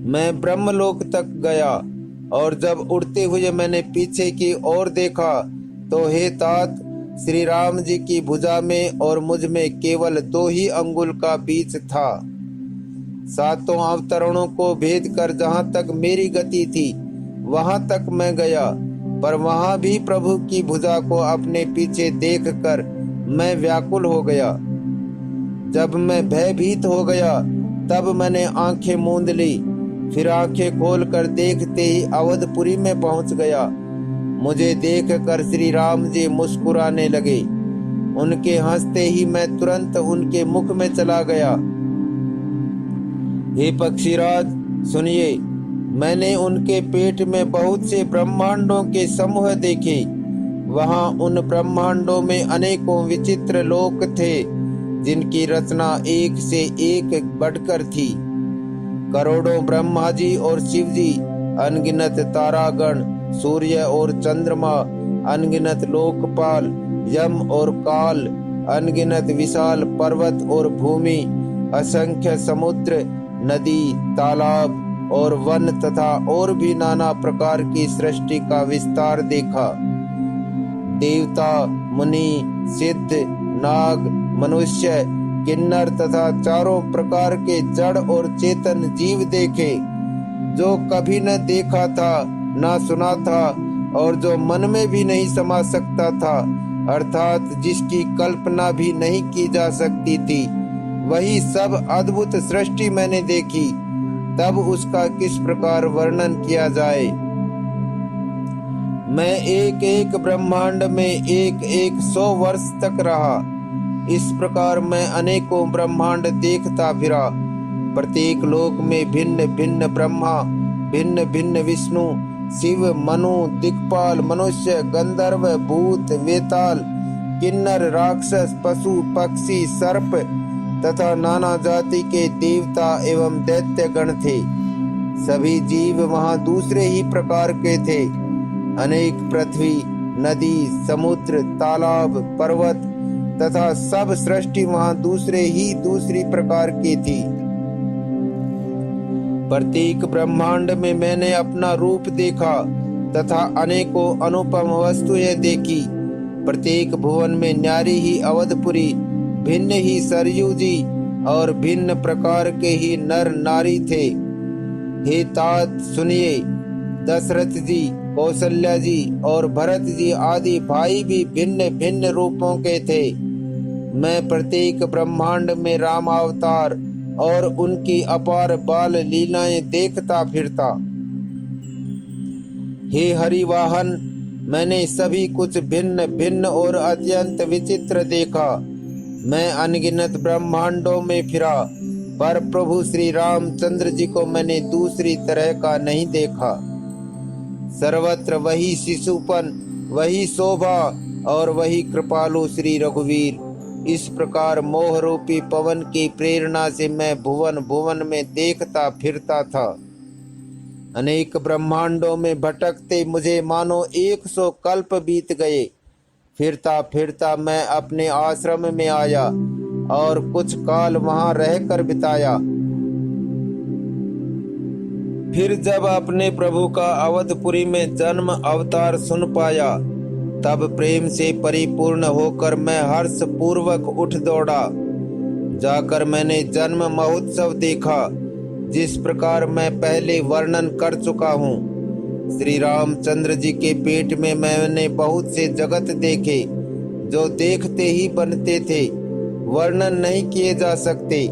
मैं ब्रह्मलोक तक गया और जब उड़ते हुए मैंने पीछे की ओर देखा, तो हे तात, श्री राम जी की भुजा में और मुझ में केवल 2 ही अंगुल का बीच था। 7 अवतरणों को भेद कर जहाँ तक मेरी गति थी, वहां तक मैं गया, पर वहां भी प्रभु की भुजा को अपने पीछे देखकर मैं व्याकुल हो गया। जब मैं भयभीत हो गया, तब मैंने आंखें मूंद ली। फिर आंखें खोलकर देखते ही अवधपुरी में पहुंच गया। मुझे देखकर श्री राम जी मुस्कुराने लगे। उनके हंसते ही मैं तुरंत उनके मुख में चला गया। हे पक्षीराज, सुनिए, मैंने उनके पेट में बहुत से ब्रह्मांडों के समूह देखे। वहां उन ब्रह्मांडों में अनेकों विचित्र लोक थे, जिनकी रचना एक से एक बढ़कर थी। करोड़ों ब्रह्मा जी और शिव जी, अनगिनत तारागण सूर्य और चंद्रमा, अनगिनत लोकपाल, यम और काल, अनगिनत विशाल पर्वत और भूमि, असंख्य समुद्र, नदी, तालाब और वन तथा और भी नाना प्रकार की सृष्टि का विस्तार देखा। देवता, मुनि, सिद्ध, नाग, मनुष्य, किन्नर तथा चारों प्रकार के जड़ और चेतन जीव देखे, जो कभी न देखा था, न सुना था और जो मन में भी नहीं समा सकता था, अर्थात जिसकी कल्पना भी नहीं की जा सकती थी। वही सब अद्भुत सृष्टि मैंने देखी, तब उसका किस प्रकार वर्णन किया जाए। मैं एक एक ब्रह्मांड में एक एक 100 वर्ष तक रहा। इस प्रकार मैं अनेकों ब्रह्मांड देखता फिरा। प्रत्येक लोक में भिन्न भिन्न ब्रह्मा, भिन्न भिन्न विष्णु, शिव, मनु, दिक्पाल, मनुष्य, गंधर्व, भूत, वेताल, किन्नर, राक्षस, पशु, पक्षी, सर्प तथा नाना जाति के देवता एवं दैत्य गण थे। सभी जीव वहां दूसरे ही प्रकार के थे। अनेक पृथ्वी, नदी, समुद्र, तालाब, पर्वत तथा सब सृष्टि वहां दूसरी प्रकार की थी। प्रत्येक ब्रह्मांड में मैंने अपना रूप देखा तथा अनेकों अनुपम वस्तुएं देखी। प्रत्येक भुवन में न्यारी ही अवधपुरी, भिन्न ही सरयू जी और भिन्न प्रकार के ही नर नारी थे। हे तात सुनिए, दशरथ जी, कौशल्या जी और भरत जी आदि भाई भी भिन्न भिन्न रूपों के थे। मैं प्रत्येक ब्रह्मांड में राम अवतार और उनकी अपार बाल लीलाएं देखता फिरता। हे हरिवाहन, मैंने सभी कुछ भिन्न भिन्न और अत्यंत विचित्र देखा। मैं अनगिनत ब्रह्मांडों में फिरा, पर प्रभु श्री रामचंद्र जी को मैंने दूसरी तरह का नहीं देखा। सर्वत्र वही शिशुपन, वही शोभा और वही कृपालु श्री रघुवीर। इस प्रकार मोह रूपी पवन की प्रेरणा से मैं भुवन भुवन में देखता फिरता था। अनेक ब्रह्मांडों में भटकते मुझे मानो 100 कल्प बीत गए। फिरता फिरता मैं अपने आश्रम में आया और कुछ काल वहां रहकर बिताया। फिर जब अपने प्रभु का अवधपुरी में जन्म अवतार सुन पाया, तब प्रेम से परिपूर्ण होकर मैं हर्ष पूर्वक उठ दौड़ा। जाकर मैंने जन्म महोत्सव देखा, जिस प्रकार मैं पहले वर्णन कर चुका हूँ। श्री रामचंद्र जी के पेट में मैंने बहुत से जगत देखे, जो देखते ही बनते थे, वर्णन नहीं किए जा सकते।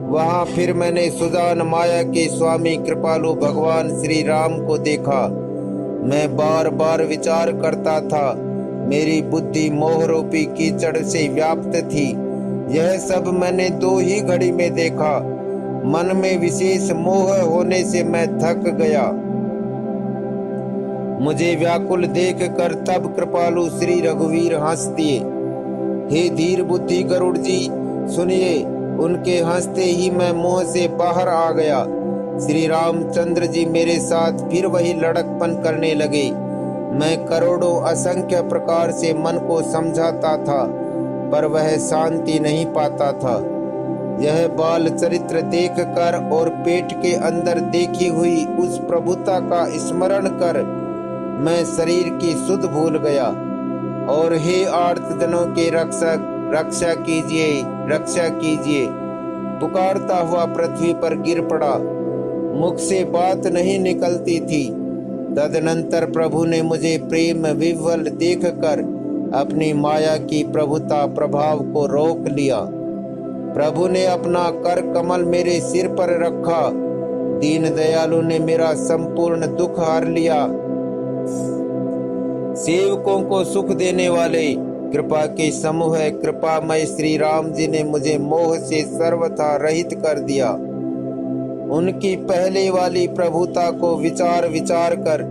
वहां फिर मैंने सुजान माया के स्वामी कृपालु भगवान श्री राम को देखा। मैं बार बार विचार करता था, मेरी बुद्धि मोह रूपी कीचड़ से व्याप्त थी। यह सब मैंने 2 ही घड़ी में देखा। मन में विशेष मोह होने से मैं थक गया। मुझे व्याकुल देखकर तब कृपालु श्री रघुवीर हंस दिए। हे धीर बुद्धि गरुड़ जी, सुनिए। उनके हंसते ही मैं मुंह से बाहर आ गया। श्री रामचंद्र जी मेरे साथ फिर वही लड़कपन करने लगे। मैं करोड़ों असंख्य प्रकार से मन को समझाता था, पर वह शांति नहीं पाता था। यह बाल चरित्र देखकर और पेट के अंदर देखी हुई उस प्रभुता का स्मरण कर मैं शरीर की सुध भूल गया और हे आर्तजनों के रक्षक, रक्षा कीजिए, रक्षा कीजिए, पुकारता हुआ पृथ्वी पर गिर पड़ा। मुख से बात नहीं निकलती थी। तदनंतर प्रभु ने मुझे प्रेम विह्वल देखकर अपनी माया की प्रभुता प्रभाव को रोक लिया। प्रभु ने अपना कर कमल मेरे सिर पर रखा। दीन दयालु ने मेरा संपूर्ण दुख हर लिया। सेवकों को सुख देने वाले कृपा के समूह कृपामय श्री राम जी ने मुझे मोह से सर्वथा रहित कर दिया। उनकी पहले वाली प्रभुता को विचार विचार कर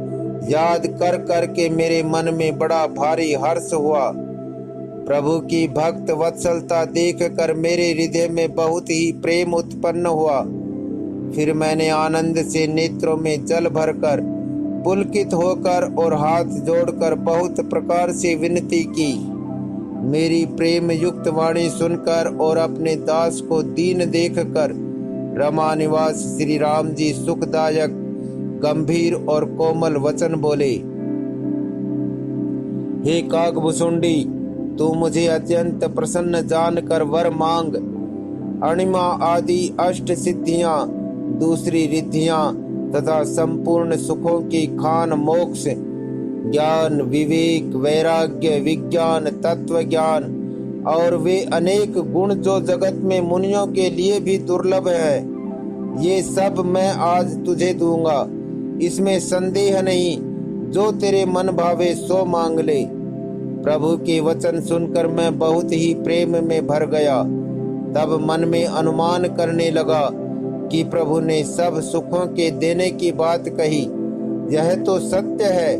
याद कर कर के मेरे मन में बड़ा भारी हर्ष हुआ। प्रभु की भक्त वत्सलता देख कर मेरे हृदय में बहुत ही प्रेम उत्पन्न हुआ। फिर मैंने आनंद से नेत्रों में जल भरकर पुलकित होकर और हाथ जोड़कर बहुत प्रकार से विनती की। मेरी प्रेम युक्त वाणी सुनकर और अपने दास को दीन देखकर रमा निवास श्री राम जी सुखदायक गंभीर और कोमल वचन बोले। हे काकभुसुंडी, तू मुझे अत्यंत प्रसन्न जानकर वर मांग। अणिमा आदि अष्ट सिद्धियां, दूसरी रिद्धियां तथा संपूर्ण सुखों की खान मोक्ष, ज्ञान, विवेक, वैराग्य, विज्ञान, तत्व ज्ञान और वे अनेक गुण जो जगत में मुनियों के लिए भी दुर्लभ है, ये सब मैं आज तुझे दूंगा। इसमें संदेह नहीं। जो तेरे मन भावे सो मांग ले। प्रभु के वचन सुनकर मैं बहुत ही प्रेम में भर गया। तब मन में अनुमान करने लगा कि प्रभु ने सब सुखों के देने की बात कही, यह तो सत्य है,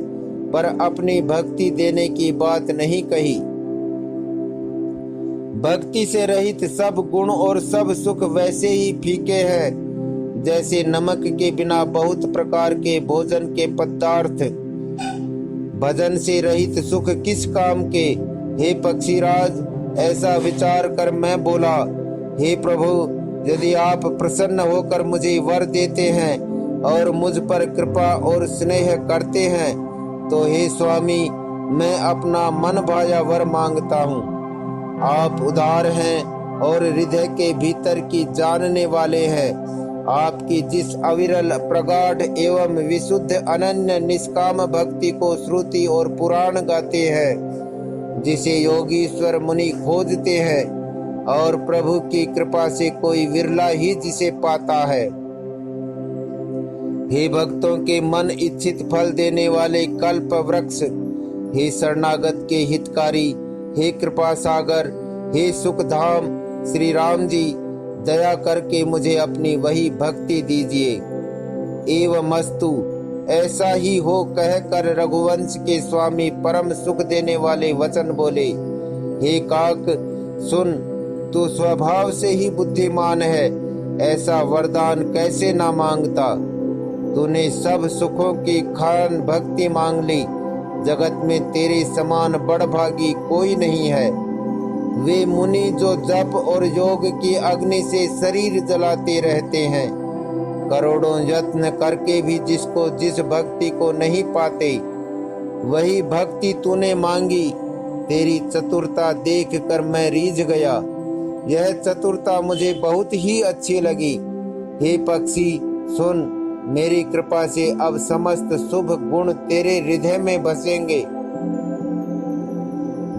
पर अपनी भक्ति देने की बात नहीं कही। भक्ति से रहित सब गुण और सब सुख वैसे ही फीके हैं जैसे नमक के बिना बहुत प्रकार के भोजन के पदार्थ। भजन से रहित सुख किस काम के। हे पक्षीराज, ऐसा विचार कर मैं बोला, हे प्रभु, यदि आप प्रसन्न होकर मुझे वर देते हैं और मुझ पर कृपा और स्नेह करते हैं तो हे स्वामी, मैं अपना मन भाया वर मांगता हूँ। आप उदार हैं और हृदय के भीतर की जानने वाले हैं। आपकी जिस अविरल प्रगाढ़ एवं विशुद्ध अनन्य निष्काम भक्ति को श्रुति और पुराण गाते हैं, जिसे योगीश्वर मुनि खोजते हैं और प्रभु की कृपा से कोई विरला ही जिसे पाता है। हे भक्तों के मन इच्छित फल देने वाले कल्प वृक्ष, हे शरणागत के हितकारी, हे कृपा सागर, हे सुखधाम श्री राम जी, दया करके मुझे अपनी वही भक्ति दीजिए। एवं मस्तु, ऐसा ही हो कहकर रघुवंश के स्वामी परम सुख देने वाले वचन बोले। हे काक सुन, तू स्वभाव से ही बुद्धिमान है, ऐसा वरदान कैसे ना मांगता। तूने सब सुखों की खान भक्ति मांग ली। जगत में तेरे समान बड़भागी कोई नहीं है। वे मुनि जो जप और योग की अग्नि से शरीर जलाते रहते हैं, करोड़ों यत्न करके भी जिसको जिस भक्ति को नहीं पाते, वही भक्ति तूने मांगी। तेरी चतुरता देखकर मैं रीझ गया। यह चतुरता मुझे बहुत ही अच्छी लगी। हे पक्षी सुन, मेरी कृपा से अब समस्त शुभ गुण तेरे हृदय में बसेंगे।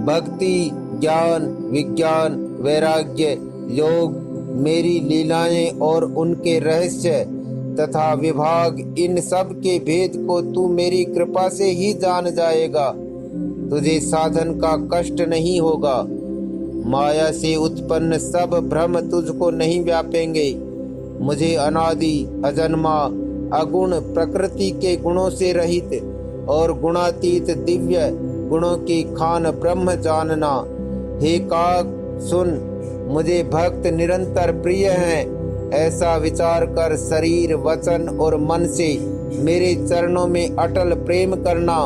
भक्ति, ज्ञान, विज्ञान, वैराग्य, योग, मेरी लीलाएं और उनके रहस्य तथा विभाग, इन सब के भेद को तू मेरी कृपा से ही जान जाएगा। तुझे साधन का कष्ट नहीं होगा। माया से उत्पन्न सब भ्रम तुझको नहीं व्यापेंगे। मुझे अनादि, अजन्मा, अगुण प्रकृति के गुणों से रहित और गुणातीत दिव्य गुणों की खान ब्रह्म जानना। हे काक सुन, मुझे भक्त निरंतर प्रिय हैं, ऐसा विचार कर शरीर, वचन और मन से मेरे चरणों में अटल प्रेम करना।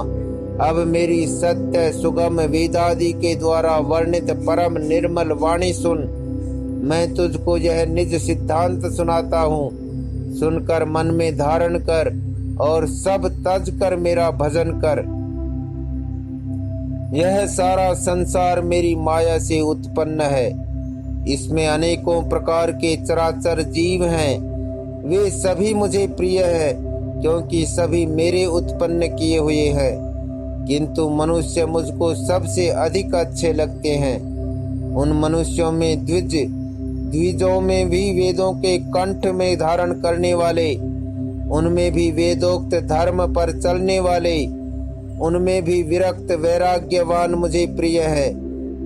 अब मेरी सत्य सुगम वेदादि के द्वारा वर्णित परम निर्मल वाणी सुन। मैं तुझको यह निज सिद्धांत सुनाता हूँ। सुनकर मन में धारण कर और सब तज कर मेरा भजन कर। यह सारा संसार मेरी माया से उत्पन्न है। इसमें अनेकों प्रकार के चराचर जीव हैं। वे सभी मुझे प्रिय है, क्योंकि सभी मेरे उत्पन्न किए हुए हैं। किंतु मनुष्य मुझको सबसे अधिक अच्छे लगते हैं। उन मनुष्यों में द्विजों में भी वेदों के कंठ में धारण करने वाले, उनमें भी वेदोक्त धर्म पर चलने वाले, उनमें भी विरक्त वैराग्यवान मुझे प्रिय है।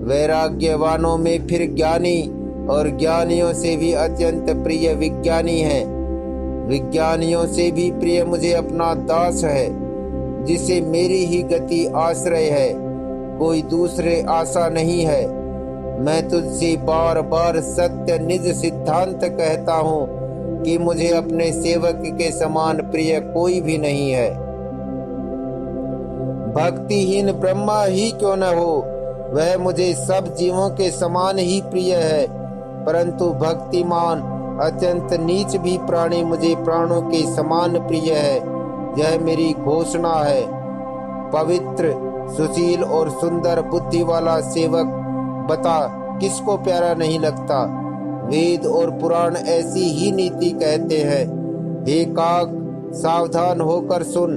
वैराग्यवानों में फिर ज्ञानी, और ज्ञानियों से भी अत्यंत प्रिय विज्ञानी है। विज्ञानियों से भी प्रिय मुझे अपना दास है, जिसे मेरी ही गति आश्रय है, कोई दूसरे आशा नहीं है। मैं तुझसे बार बार सत्य निज सिद्धांत कहता हूँ कि मुझे अपने सेवक के समान प्रिय कोई भी नहीं है। भक्तिहीन ब्रह्मा ही क्यों न हो, वह मुझे सब जीवों के समान ही प्रिय है, परंतु भक्तिमान अत्यंत नीच भी प्राणी मुझे प्राणों के समान प्रिय है। यह मेरी घोषणा है। पवित्र, सुशील और सुंदर बुद्धि वाला सेवक बता किसको प्यारा नहीं लगता। वेद और पुराण ऐसी ही नीति कहते हैं। हे काक, सावधान होकर सुन।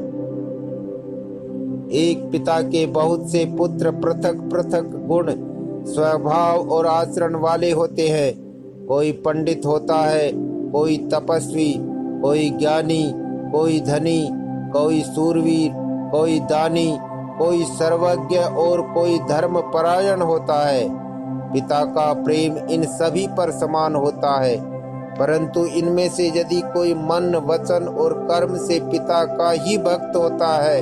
एक पिता के बहुत से पुत्र पृथक पृथक गुण, स्वभाव और आचरण वाले होते हैं। कोई पंडित होता है, कोई तपस्वी, कोई ज्ञानी, कोई धनी, कोई सूरवीर, कोई दानी, कोई सर्वज्ञ और कोई धर्मपरायण होता है। पिता का प्रेम इन सभी पर समान होता है, परंतु इनमें से यदि कोई मन, वचन और कर्म से पिता का ही भक्त होता है,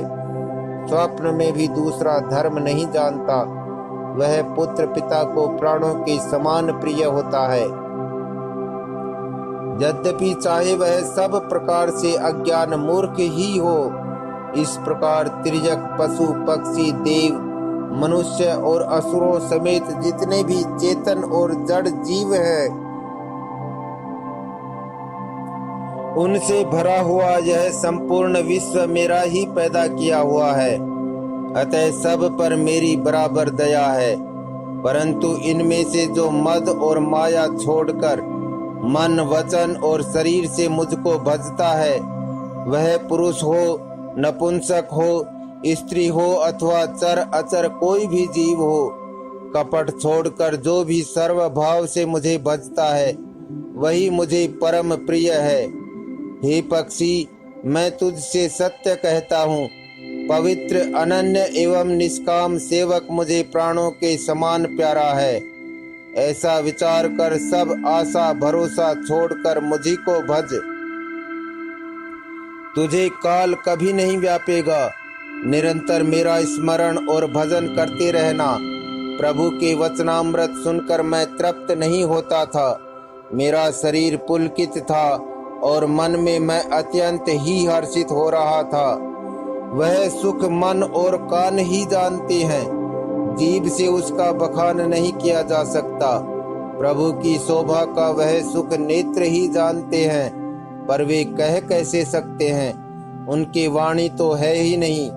स्वप्न में भी दूसरा धर्म नहीं जानता, वह पुत्र पिता को प्राणों के समान प्रिय होता है। यद्यपि चाहे वह सब प्रकार से अज्ञान मूर्ख ही हो। इस प्रकार तिर्यक, पशु, पक्षी, देव, मनुष्य और असुरों समेत जितने भी चेतन और जड़ जीव हैं, उनसे भरा हुआ यह संपूर्ण विश्व मेरा ही पैदा किया हुआ है। अतः सब पर मेरी बराबर दया है, परंतु इनमें से जो मद और माया छोड़कर मन, वचन और शरीर से मुझको भजता है, वह पुरुष हो, नपुंसक हो, स्त्री हो अथवा चर अचर कोई भी जीव हो, कपट छोड़कर जो भी सर्वभाव से मुझे भजता है, वही मुझे परम प्रिय है। हे पक्षी, मैं तुझसे सत्य कहता हूँ, पवित्र, अनन्य एवं निष्काम सेवक मुझे प्राणों के समान प्यारा है। ऐसा विचार कर सब आशा भरोसा छोड़कर मुझी को भज। तुझे काल कभी नहीं व्यापेगा। निरंतर मेरा स्मरण और भजन करते रहना। प्रभु के वचनामृत सुनकर मैं तृप्त नहीं होता था। मेरा शरीर पुलकित था और मन में मैं अत्यंत ही हर्षित हो रहा था। वह सुख मन और कान ही जानते हैं, जीभ से उसका बखान नहीं किया जा सकता। प्रभु की शोभा का वह सुख नेत्र ही जानते हैं, पर वे कह कैसे सकते हैं, उनकी वाणी तो है ही नहीं।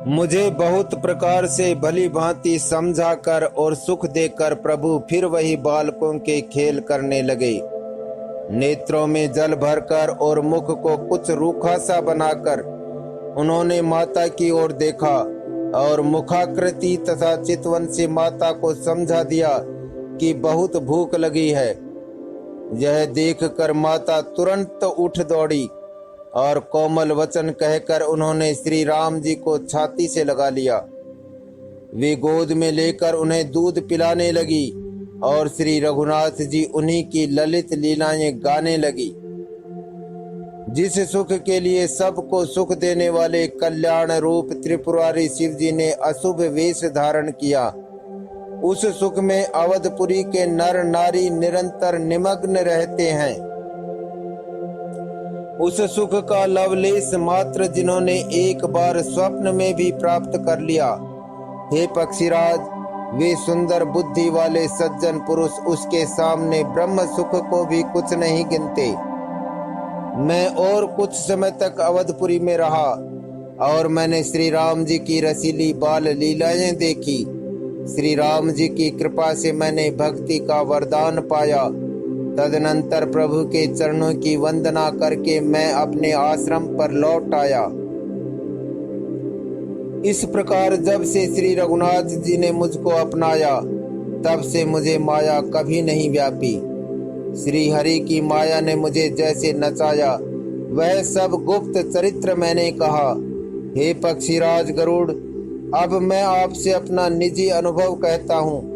मुझे बहुत प्रकार से भली भांति समझाकर और सुख देकर प्रभु फिर वही बालकों के खेल करने लगे। नेत्रों में जल भरकर और मुख को कुछ रूखा सा बनाकर उन्होंने माता की ओर देखा और मुखाकृति तथा चितवन से माता को समझा दिया कि बहुत भूख लगी है। यह देखकर माता तुरंत उठ दौड़ी और कोमल वचन कहकर उन्होंने श्री राम जी को छाती से लगा लिया। वे गोद में लेकर उन्हें दूध पिलाने लगी और श्री रघुनाथ जी उन्हीं की ललित लीलाएं गाने लगी। जिस सुख के लिए सबको सुख देने वाले कल्याण रूप त्रिपुरारी शिव जी ने अशुभ वेश धारण किया, उस सुख में अवधपुरी के नर नारी निरंतर निमग्न रहते हैं। उस सुख का लवलेश मात्र जिन्होंने एक बार स्वप्न में भी प्राप्त कर लिया। हे पक्षीराज, वे सुंदर बुद्धि वाले सज्जन पुरुष उसके सामने ब्रह्म सुख को भी कुछ नहीं गिनते। मैं और कुछ समय तक अवधपुरी में रहा और मैंने श्री राम जी की रसीली बाल लीलाएं देखी। श्री राम जी की कृपा से मैंने भक्ति का वरदान पाया। तदनंतर प्रभु के चरणों की वंदना करके मैं अपने आश्रम पर लौट आया। इस प्रकार जब से श्री रघुनाथ जी ने मुझको अपनाया, तब से मुझे माया कभी नहीं व्यापी। श्री हरि की माया ने मुझे जैसे नचाया, वह सब गुप्त चरित्र मैंने कहा। हे पक्षीराज गरुड़, अब मैं आपसे अपना निजी अनुभव कहता हूँ।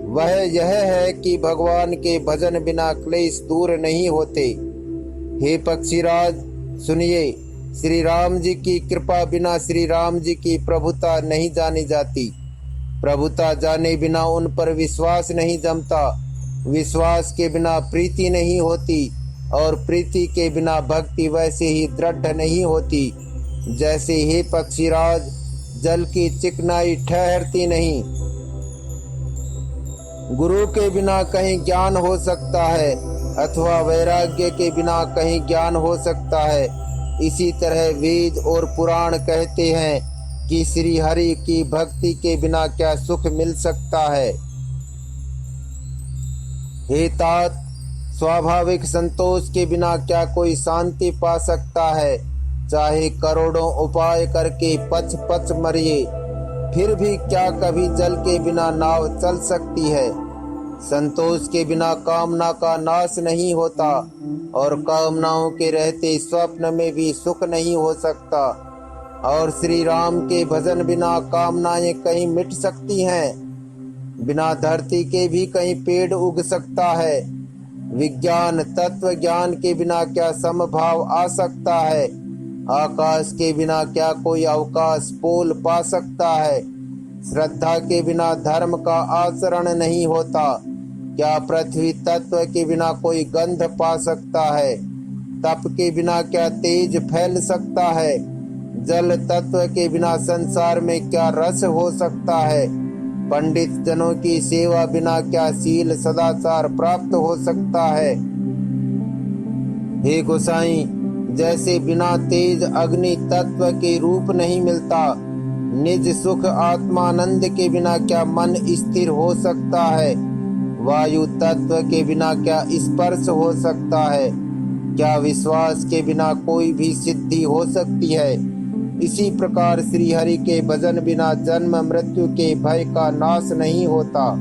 वह यह है कि भगवान के भजन बिना क्लेश दूर नहीं होते। हे पक्षीराज सुनिए, श्री राम जी की कृपा बिना श्री राम जी की प्रभुता नहीं जानी जाती। प्रभुता जाने बिना उन पर विश्वास नहीं जमता। विश्वास के बिना प्रीति नहीं होती और प्रीति के बिना भक्ति वैसे ही दृढ़ नहीं होती। जैसे हे पक्षीराज जल की चिकनाई ठहरती नहीं। गुरु के बिना कहीं ज्ञान हो सकता है अथवा वैराग्य के बिना कहीं ज्ञान हो सकता है। इसी तरह वेद और पुराण कहते हैं कि श्री हरि की भक्ति के बिना क्या सुख मिल सकता है। हे तात, स्वाभाविक संतोष के बिना क्या कोई शांति पा सकता है। चाहे करोड़ों उपाय करके पच पच मरिए, फिर भी क्या कभी जल के बिना नाव चल सकती है। संतोष के बिना कामना का नाश नहीं होता और कामनाओं के रहते स्वप्न में भी सुख नहीं हो सकता। और श्री राम के भजन बिना कामनाएं कहीं मिट सकती हैं। बिना धरती के भी कहीं पेड़ उग सकता है। विज्ञान तत्व ज्ञान के बिना क्या समभाव आ सकता है। आकाश के बिना क्या कोई अवकाश पोल पा सकता है। श्रद्धा के बिना धर्म का आचरण नहीं होता। क्या पृथ्वी तत्व के बिना कोई गंध पा सकता है। तप के बिना क्या तेज फैल सकता है। जल तत्व के बिना संसार में क्या रस हो सकता है। पंडित जनों की सेवा बिना क्या शील सदाचार प्राप्त हो सकता है। हे गोसाई, जैसे बिना तेज अग्नि तत्व के रूप नहीं मिलता, निज सुख आत्मानंद के बिना क्या मन स्थिर हो सकता है। वायु तत्व के बिना क्या स्पर्श हो सकता है। क्या विश्वास के बिना कोई भी सिद्धि हो सकती है। इसी प्रकार श्री हरि के भजन बिना जन्म मृत्यु के भय का नाश नहीं होता।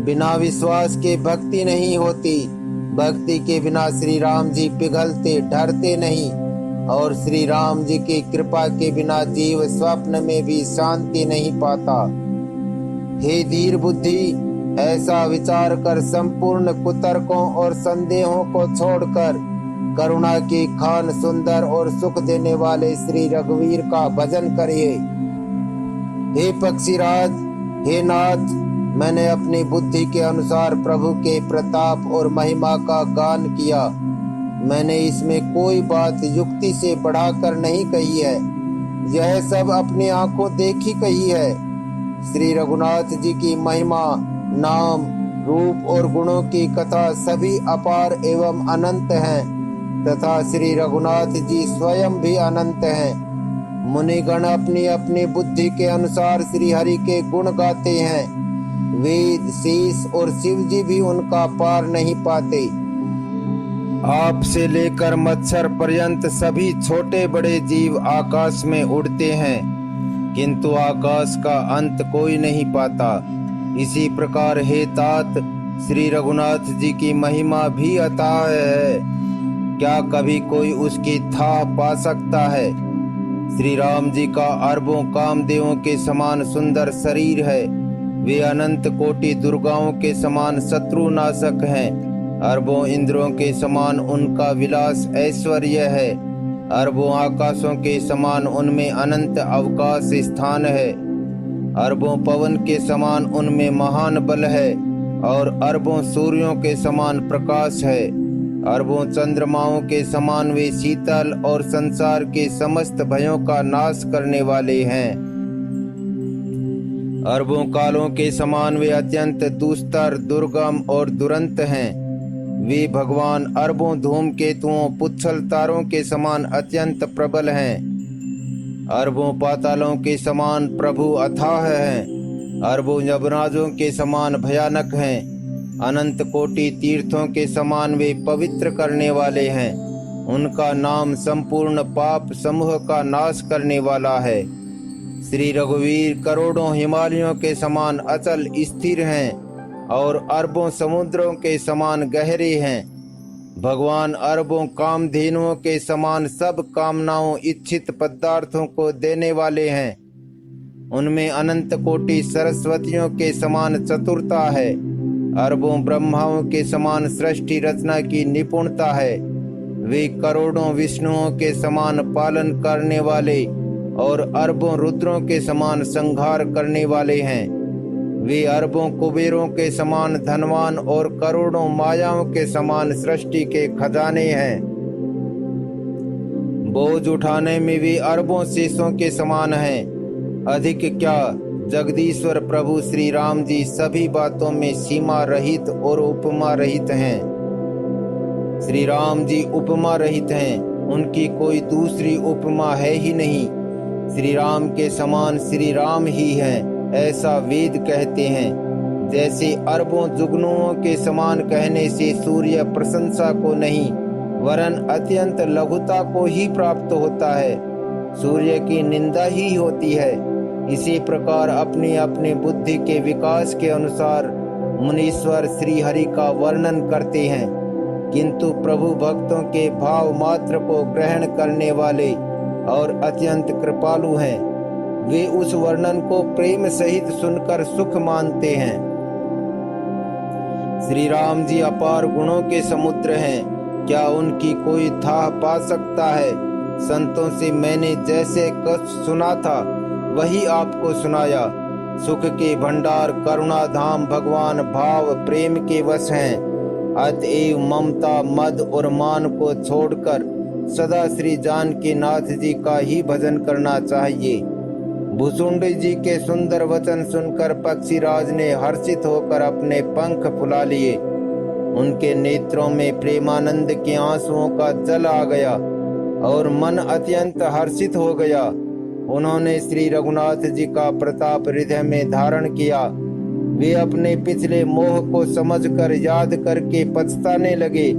बिना विश्वास के भक्ति नहीं होती। भक्ति के बिना श्री राम जी पिघलते डरते नहीं। और श्री राम जी की कृपा के बिना जीव स्वप्न में भी शांति नहीं पाता। हे धीर बुद्धि, ऐसा विचार कर संपूर्ण कुतर्कों और संदेहों को छोड़कर करुणा की खान सुंदर और सुख देने वाले श्री रघुवीर का भजन करिए। हे पक्षीराज, हे नाथ, मैंने अपनी बुद्धि के अनुसार प्रभु के प्रताप और महिमा का गान किया। मैंने इसमें कोई बात युक्ति से बढ़ाकर नहीं कही है। यह सब अपनी आंखों देखी कही है। श्री रघुनाथ जी की महिमा, नाम, रूप और गुणों की कथा सभी अपार एवं अनंत हैं तथा श्री रघुनाथ जी स्वयं भी अनंत हैं। मुनिगण अपनी अपनी बुद्धि के अनुसार श्री हरि के गुण गाते हैं। वेद, शेष और शिव जी भी उनका पार नहीं पाते। आप से लेकर मच्छर पर्यंत सभी छोटे बड़े जीव आकाश में उड़ते हैं, किंतु आकाश का अंत कोई नहीं पाता। इसी प्रकार हे तात, श्री रघुनाथ जी की महिमा भी अथाह है। क्या कभी कोई उसकी था पा सकता है। श्री राम जी का अरबों कामदेवों के समान सुंदर शरीर है। वे अनंत कोटि दुर्गाओं के समान शत्रुनाशक हैं। अरबों इंद्रों के समान उनका विलास ऐश्वर्य है। अरबों आकाशों के समान उनमें अनंत अवकाश स्थान है। अरबों पवन के समान उनमें महान बल है और अरबों सूर्यों के समान प्रकाश है। अरबों चंद्रमाओं के समान वे शीतल और संसार के समस्त भयों का नाश करने वाले हैं। अरबों कालों के समान वे अत्यंत दुस्तर, दुर्गम और दुरंत हैं। वे भगवान अरबों धूमकेतुओं, पुच्छल तारों के समान अत्यंत प्रबल हैं। अरबों पातालों के समान प्रभु अथाह हैं। अरबों यमराजों के समान भयानक हैं। अनंत कोटि तीर्थों के समान वे पवित्र करने वाले हैं। उनका नाम संपूर्ण पाप समूह का नाश करने वाला है। श्री रघुवीर करोड़ों हिमालयों के समान अचल स्थिर हैं और अरबों समुद्रों के समान गहरे हैं। भगवान अरबों कामधेनुओं के समान सब कामनाओं इच्छित पदार्थों को देने वाले हैं। उनमें अनंत कोटि सरस्वतियों के समान चतुरता है। अरबों ब्रह्माओं के समान सृष्टि रचना की निपुणता है। वे करोड़ों विष्णुओं के समान पालन करने वाले और अरबों रुद्रों के समान संहार करने वाले हैं। वे अरबों कुबेरों के समान धनवान और करोड़ों मायाओं के समान सृष्टि के खजाने हैं। बोझ उठाने में भी अरबों शीशों के समान हैं। अधिक क्या, जगदीश्वर प्रभु श्री राम जी सभी बातों में सीमा रहित और उपमा रहित हैं। श्री राम जी उपमा रहित हैं, उनकी कोई दूसरी उपमा है ही नहीं। श्री राम के समान श्री राम ही हैं, ऐसा वेद कहते हैं। जैसे अरबों जुगनुओं के समान कहने से सूर्य प्रशंसा को नहीं वरन अत्यंत लघुता को ही प्राप्त होता है, सूर्य की निंदा ही होती है। इसी प्रकार अपने अपने बुद्धि के विकास के अनुसार मुनीश्वर श्री हरि का वर्णन करते हैं, किंतु प्रभु भक्तों के भाव मात्र को ग्रहण करने वाले और अत्यंत कृपालु हैं। वे उस वर्णन को प्रेम सहित सुनकर सुख मानते हैं। श्री राम जी अपार गुणों के समुद्र हैं, क्या उनकी कोई था पा सकता है। संतों से मैंने जैसे कष्ट सुना था वही आपको सुनाया। सुख के भंडार करुणा धाम भगवान भाव प्रेम के वश हैं। अतएव ममता मद और मान को छोड़कर सदा श्री जानकी नाथ जी का ही भजन करना चाहिए। भुसुंडी जी के सुंदर वचन सुनकर पक्षीराज ने हर्षित होकर अपने पंख फुला लिए। उनके नेत्रों में प्रेमानंद के आंसुओं का जल आ गया और मन अत्यंत हर्षित हो गया। उन्होंने श्री रघुनाथ जी का प्रताप हृदय में धारण किया। वे अपने पिछले मोह को समझकर याद करके पछताने लगे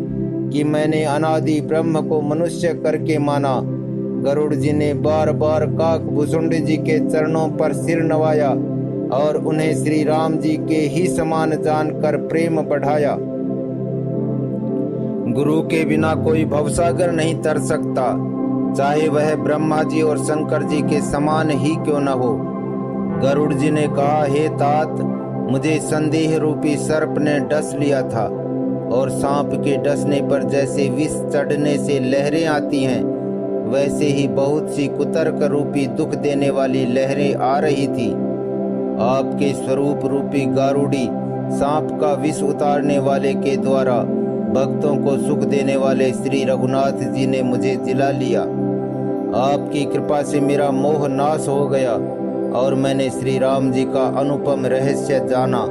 कि मैंने अनादि ब्रह्म को मनुष्य करके माना। गरुड़ जी ने बार बार काक भुसुंडी जी के चरणों पर सिर नवाया और उन्हें श्री राम जी के ही समान जानकर प्रेम बढ़ाया। गुरु के बिना कोई भवसागर नहीं तर सकता, चाहे वह ब्रह्मा जी और शंकर जी के समान ही क्यों न हो। गरुड़ जी ने कहा, हे तात, मुझे संदेह रूपी सर्प ने डस लिया था और सांप के डसने पर जैसे विष चढ़ने से लहरें आती हैं, वैसे ही बहुत सी कुतर्क रूपी दुख देने वाली लहरें आ रही थी। आपके स्वरूप रूपी गारुड़ी सांप का विष उतारने वाले के द्वारा भक्तों को सुख देने वाले श्री रघुनाथ जी ने मुझे जिला लिया। आपकी कृपा से मेरा मोह नाश हो गया और मैंने श्री राम जी का अनुपम रहस्य जाना।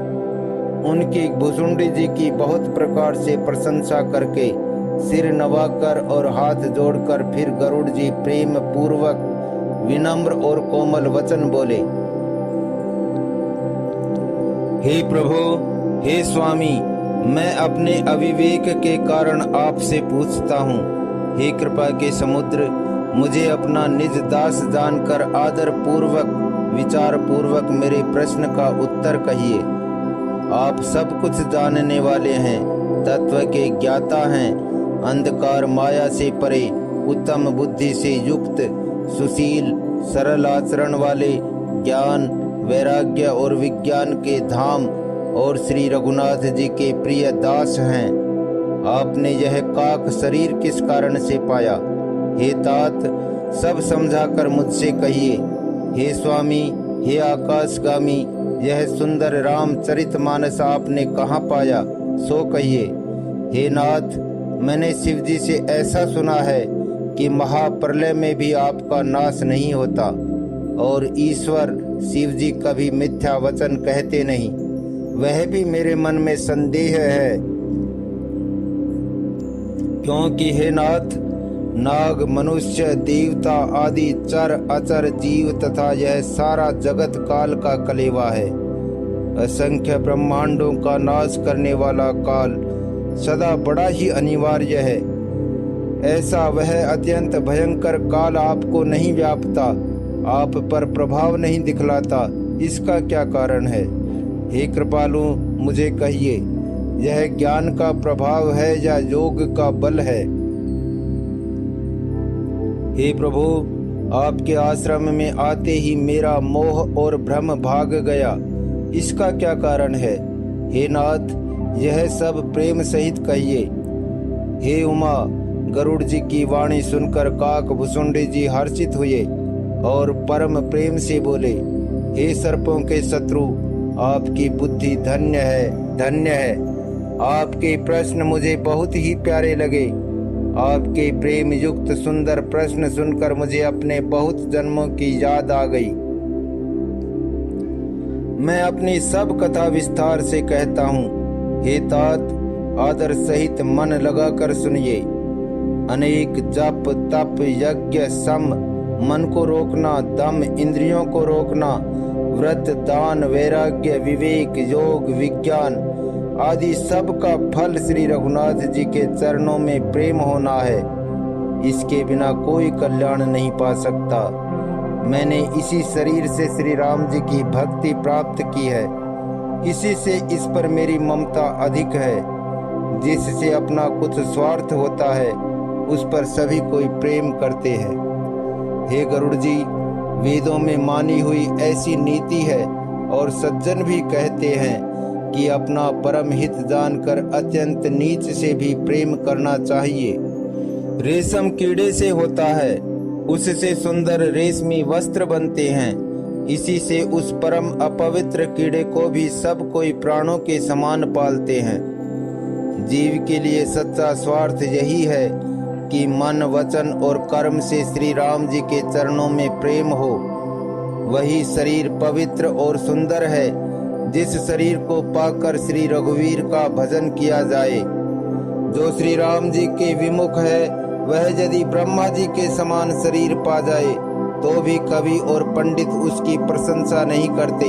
उनकी भुसुंडी जी की बहुत प्रकार से प्रशंसा करके सिर नवाकर और हाथ जोड़कर फिर गरुड़ जी प्रेम पूर्वक विनम्र और कोमल वचन बोले, हे प्रभु, हे स्वामी, मैं अपने अविवेक के कारण आपसे पूछता हूँ। हे कृपा के समुद्र, मुझे अपना निज दास जानकर आदर पूर्वक विचार पूर्वक मेरे प्रश्न का उत्तर कहिए। आप सब कुछ जानने वाले हैं, तत्व के ज्ञाता हैं, अंधकार माया से परे, उत्तम बुद्धि से युक्त, सुशील सरल आचरण वाले, ज्ञान वैराग्य और विज्ञान के धाम और श्री रघुनाथ जी के प्रिय दास हैं। आपने यह काक शरीर किस कारण से पाया? हे तात, सब समझाकर मुझसे कहिए। हे स्वामी, हे आकाशगामी, यह सुंदर रामचरितमानस आपने कहाँ पाया, सो कहिए। हे नाथ, मैंने शिव जी से ऐसा सुना है कि महाप्रलय में भी आपका नाश नहीं होता और ईश्वर शिव जी कभी मिथ्या वचन कहते नहीं। वह भी मेरे मन में संदेह है, क्योंकि हे नाथ, नाग मनुष्य देवता आदि चर अचर जीव तथा यह सारा जगत काल का कलेवा है। असंख्य ब्रह्मांडों का नाश करने वाला काल सदा बड़ा ही अनिवार्य है। ऐसा वह अत्यंत भयंकर काल आपको नहीं व्यापता, आप पर प्रभाव नहीं दिखलाता, इसका क्या कारण है? हे कृपालु, मुझे कहिए, यह ज्ञान का प्रभाव है या योग का बल है? हे प्रभु, आपके आश्रम में आते ही मेरा मोह और भ्रम भाग गया, इसका क्या कारण है? हे नाथ, यह सब प्रेम सहित कहिए। हे उमा, गरुड़ जी की वाणी सुनकर काक भुसुंडी जी हर्षित हुए और परम प्रेम से बोले, हे सर्पों के शत्रु, आपकी बुद्धि धन्य है, धन्य है। आपके प्रश्न मुझे बहुत ही प्यारे लगे। आपके प्रेम युक्त सुंदर प्रश्न सुनकर मुझे अपने बहुत जन्मों की याद आ गई। मैं अपनी सब कथा विस्तार से कहता हूँ। हे तात, आदर सहित मन लगाकर सुनिए। अनेक जप तप यज्ञ सम, मन को रोकना, दम इंद्रियों को रोकना, व्रत दान वैराग्य विवेक योग विज्ञान आदि सब का फल श्री रघुनाथ जी के चरणों में प्रेम होना है। इसके बिना कोई कल्याण नहीं पा सकता। मैंने इसी शरीर से श्री राम जी की भक्ति प्राप्त की है। इसी से इस पर मेरी ममता अधिक है। जिससे अपना कुछ स्वार्थ होता है उस पर सभी कोई प्रेम करते हैं। हे गरुड़ जी, वेदों में मानी हुई ऐसी नीति है और सज्जन भी कहते हैं कि अपना परम हित जानकर अत्यंत नीच से भी प्रेम करना चाहिए। रेशम कीड़े से होता है, उससे सुंदर रेशमी वस्त्र बनते हैं। इसी से उस परम अपवित्र कीड़े को भी सब कोई प्राणों के समान पालते हैं। जीव के लिए सच्चा स्वार्थ यही है कि मन वचन और कर्म से श्री राम जी के चरणों में प्रेम हो। वही शरीर पवित्र और सुंदर है जिस शरीर को पाकर श्री रघुवीर का भजन किया जाए। जो श्री राम जी के विमुख है वह यदि ब्रह्मा जी के समान शरीर पा जाए तो भी कवि और पंडित उसकी प्रशंसा नहीं करते।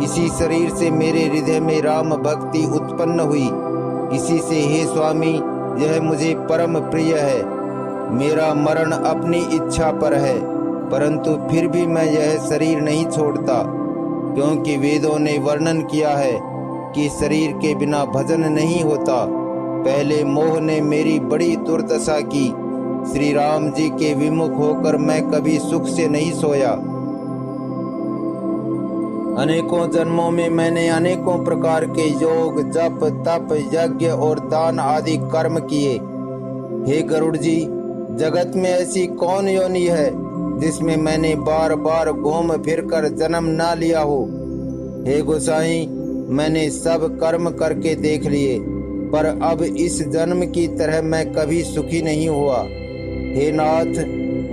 इसी शरीर से मेरे हृदय में राम भक्ति उत्पन्न हुई। इसी से हे स्वामी, यह मुझे परम प्रिय है। मेरा मरण अपनी इच्छा पर है, परंतु फिर भी मैं यह शरीर नहीं छोड़ता, क्योंकि वेदों ने वर्णन किया है कि शरीर के बिना भजन नहीं होता। पहले मोह ने मेरी बड़ी दुर्दशा की। श्री राम जी के विमुख होकर मैं कभी सुख से नहीं सोया। अनेकों जन्मों में मैंने अनेकों प्रकार के योग जप तप यज्ञ और दान आदि कर्म किए। हे गरुड़ जी, जगत में ऐसी कौन योनि है जिसमें मैंने बार बार घूम फिर कर जन्म ना लिया हो। हे गोसाई, मैंने सब कर्म करके देख लिए, पर अब इस जन्म की तरह मैं कभी सुखी नहीं हुआ। हे नाथ,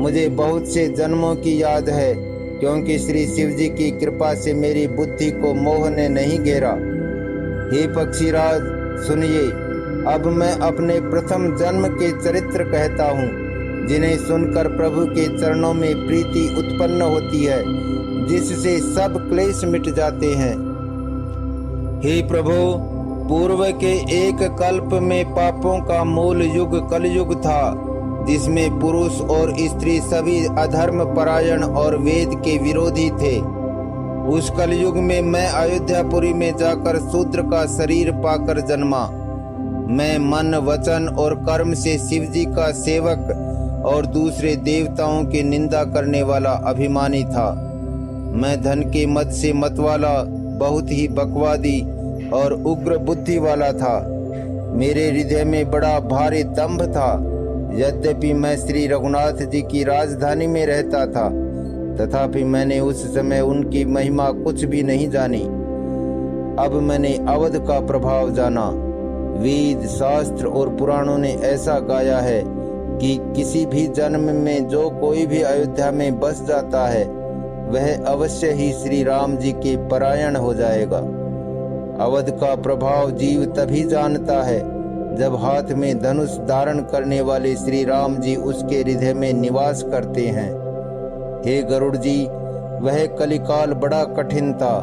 मुझे बहुत से जन्मों की याद है, क्योंकि श्री शिव जी की कृपा से मेरी बुद्धि को मोह ने नहीं घेरा। हे पक्षीराज सुनिए, अब मैं अपने प्रथम जन्म के चरित्र कहता हूँ, जिन्हें सुनकर प्रभु के चरणों में प्रीति उत्पन्न होती है, जिससे सब क्लेश मिट जाते हैं। हे प्रभु, पूर्व के एक कल्प में पापों का मूल युग कलयुग था, जिसमें पुरुष और स्त्री सभी अधर्म परायण और वेद के विरोधी थे। उस कलयुग में मैं अयोध्यापुरी में जाकर शूद्र का शरीर पाकर जन्मा। मैं मन वचन और कर्म से शिव जी का सेवक और दूसरे देवताओं की निंदा करने वाला अभिमानी था। मैं धन के मद से मतवाला, बहुत ही बकवादी और उग्र बुद्धि वाला था। मेरे हृदय में बड़ा भारी दंभ था। यद्यपि मैं श्री रघुनाथ जी की राजधानी में रहता था, तथापि मैंने उस समय उनकी महिमा कुछ भी नहीं जानी। अब मैंने अवध का प्रभाव जाना। वेद शास्त्र और पुराणों ने ऐसा गाया है कि किसी भी जन्म में जो कोई भी अयोध्या में बस जाता है वह अवश्य ही श्री राम जी के परायण हो जाएगा। अवध का प्रभाव जीव तभी जानता है जब हाथ में धनुष धारण करने वाले श्री राम जी उसके हृदय में निवास करते हैं। हे गरुड़ जी, वह कलिकाल बड़ा कठिन था।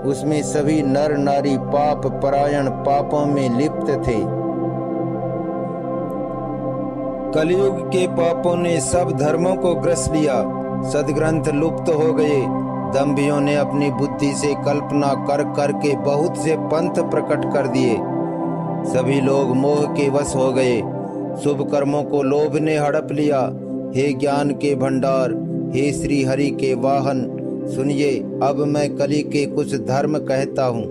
उसमें सभी नर नारी पाप परायण पापों में लिप्त थे। कलयुग के पापों ने सब धर्मों को ग्रस लिया। सदग्रंथ लुप्त हो गए। दंभियों ने अपनी बुद्धि से कल्पना कर करके बहुत से पंथ प्रकट कर दिए। सभी लोग मोह के वश हो गए। शुभ कर्मों को लोभ ने हड़प लिया। हे ज्ञान के भंडार, हे श्री हरि के वाहन, सुनिए, अब मैं कली के कुछ धर्म कहता हूँ।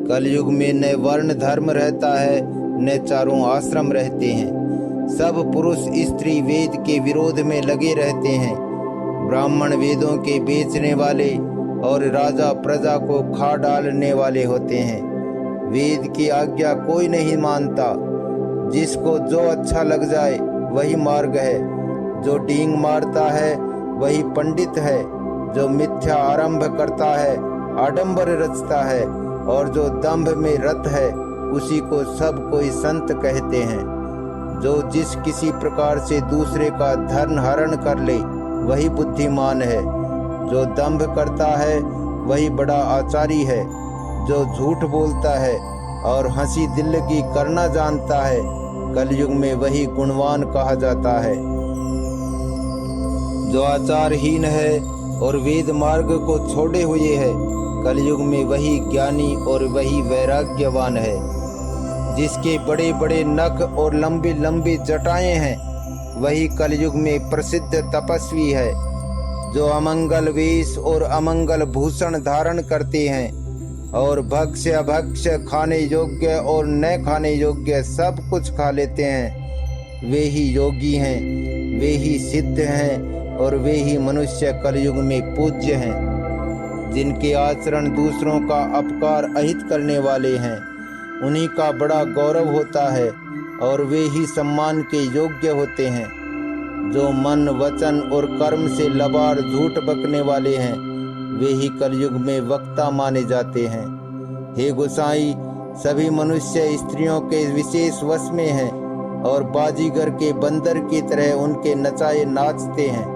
कलयुग में न वर्ण धर्म रहता है, न चारों आश्रम रहते हैं। सब पुरुष स्त्री वेद के विरोध में लगे रहते हैं। ब्राह्मण वेदों के बेचने वाले और राजा प्रजा को खा डालने वाले होते हैं। वेद की आज्ञा कोई नहीं मानता। जिसको जो अच्छा लग जाए वही मार्ग है। जो डींग मारता है वही पंडित है। जो मिथ्या आरंभ करता है आडंबर रचता है, और जो दंभ में रत है उसी को सब कोई संत कहते हैं। जो जिस किसी प्रकार से दूसरे का धन हरण कर ले वही बुद्धिमान है। जो दंभ करता है वही बड़ा आचारी है। जो झूठ बोलता है और हंसी दिल्लगी करना जानता है, कलयुग में वही गुणवान कहा जाता है। जो आचारहीन है और वेद मार्ग को छोड़े हुए है, कलयुग में वही ज्ञानी और वही वैराग्यवान है। जिसके बड़े बड़े नख और लंबी लंबी जटाएं हैं, वही कलयुग में प्रसिद्ध तपस्वी है। जो अमंगल वेश और अमंगल भूषण धारण करते हैं और भक्ष्य अभक्ष्य खाने योग्य और न खाने योग्य सब कुछ खा लेते हैं, वे ही योगी हैं, वे ही सिद्ध हैं और वे ही मनुष्य कलयुग में पूज्य हैं। जिनके आचरण दूसरों का अपकार अहित करने वाले हैं, उन्हीं का बड़ा गौरव होता है और वे ही सम्मान के योग्य होते हैं। जो मन वचन और कर्म से लबाड़ झूठ बकने वाले हैं, वे ही कलयुग में वक्ता माने जाते हैं। हे गोसाई, सभी मनुष्य स्त्रियों के विशेष वश में हैं और बाजीगर के बंदर की तरह उनके नचाए नाचते हैं।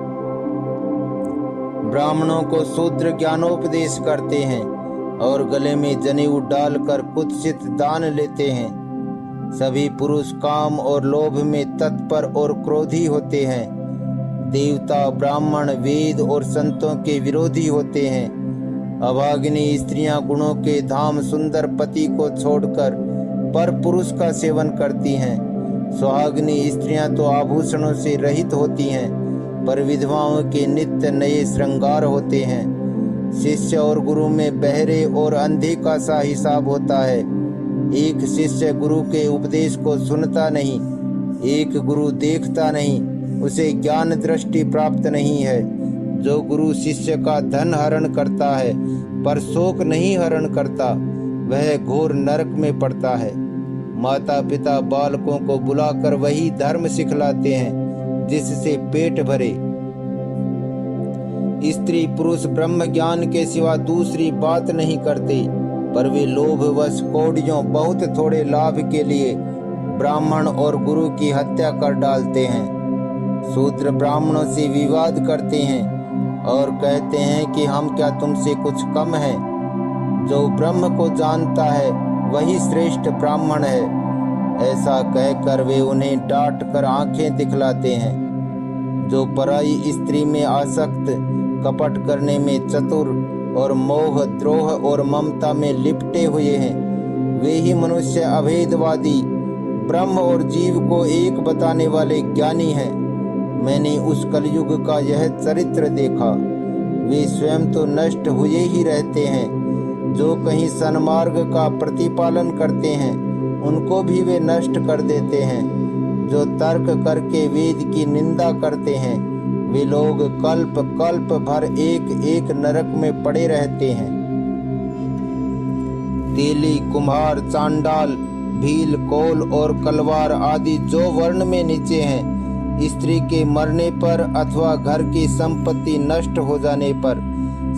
ब्राह्मणों को शूद्र ज्ञानोपदेश करते हैं और गले में जनेऊ डालकर कुत्सित दान लेते हैं। सभी पुरुष काम और लोभ में तत्पर और क्रोधी होते हैं। देवता ब्राह्मण वेद और संतों के विरोधी होते हैं। अभागिनी स्त्रियां गुणों के धाम सुंदर पति को छोड़कर पर पुरुष का सेवन करती हैं। सुहागिनी स्त्रियां तो आभूषणों से रहित होती हैं, पर विधवाओं के नित्य नए श्रृंगार होते हैं। शिष्य और गुरु में बहरे और अंधे का सा हिसाब होता है। एक शिष्य गुरु के उपदेश को सुनता नहीं, एक गुरु देखता नहीं, उसे ज्ञान दृष्टि प्राप्त नहीं है। जो गुरु शिष्य का धन हरण करता है पर शोक नहीं हरण करता, वह घोर नरक में पड़ता है। माता पिता बालकों को बुलाकर वही धर्म सिखलाते हैं जिससे पेट भरे। स्त्री पुरुष ब्रह्म ज्ञान के सिवा दूसरी बात नहीं करते, पर वे लोभवश कौड़ियों बहुत थोड़े लाभ के लिए ब्राह्मण और गुरु की हत्या कर डालते हैं। शूद्र ब्राह्मणों से विवाद करते हैं और कहते हैं कि हम क्या तुमसे कुछ कम हैं। जो ब्रह्म को जानता है वही श्रेष्ठ ब्राह्मण है। ऐसा कहकर वे उन्हें डांट कर आंखें दिखलाते हैं। जो पराई स्त्री में आसक्त, कपट करने में चतुर और मोह द्रोह और ममता में लिपटे हुए हैं, वे ही मनुष्य अभेदवादी ब्रह्म और जीव को एक बताने वाले ज्ञानी हैं। मैंने उस कलयुग का यह चरित्र देखा। वे स्वयं तो नष्ट हुए ही रहते हैं, जो कहीं सन्मार्ग का प्रतिपालन करते हैं उनको भी वे नष्ट कर देते हैं। जो तर्क करके वेद की निंदा करते हैं, वे लोग कल्प कल्प भर एक एक नरक में पड़े रहते हैं। तेली, कुम्हार, चांडाल, भील, कोल और कलवार आदि जो वर्ण में नीचे हैं, स्त्री के मरने पर अथवा घर की संपत्ति नष्ट हो जाने पर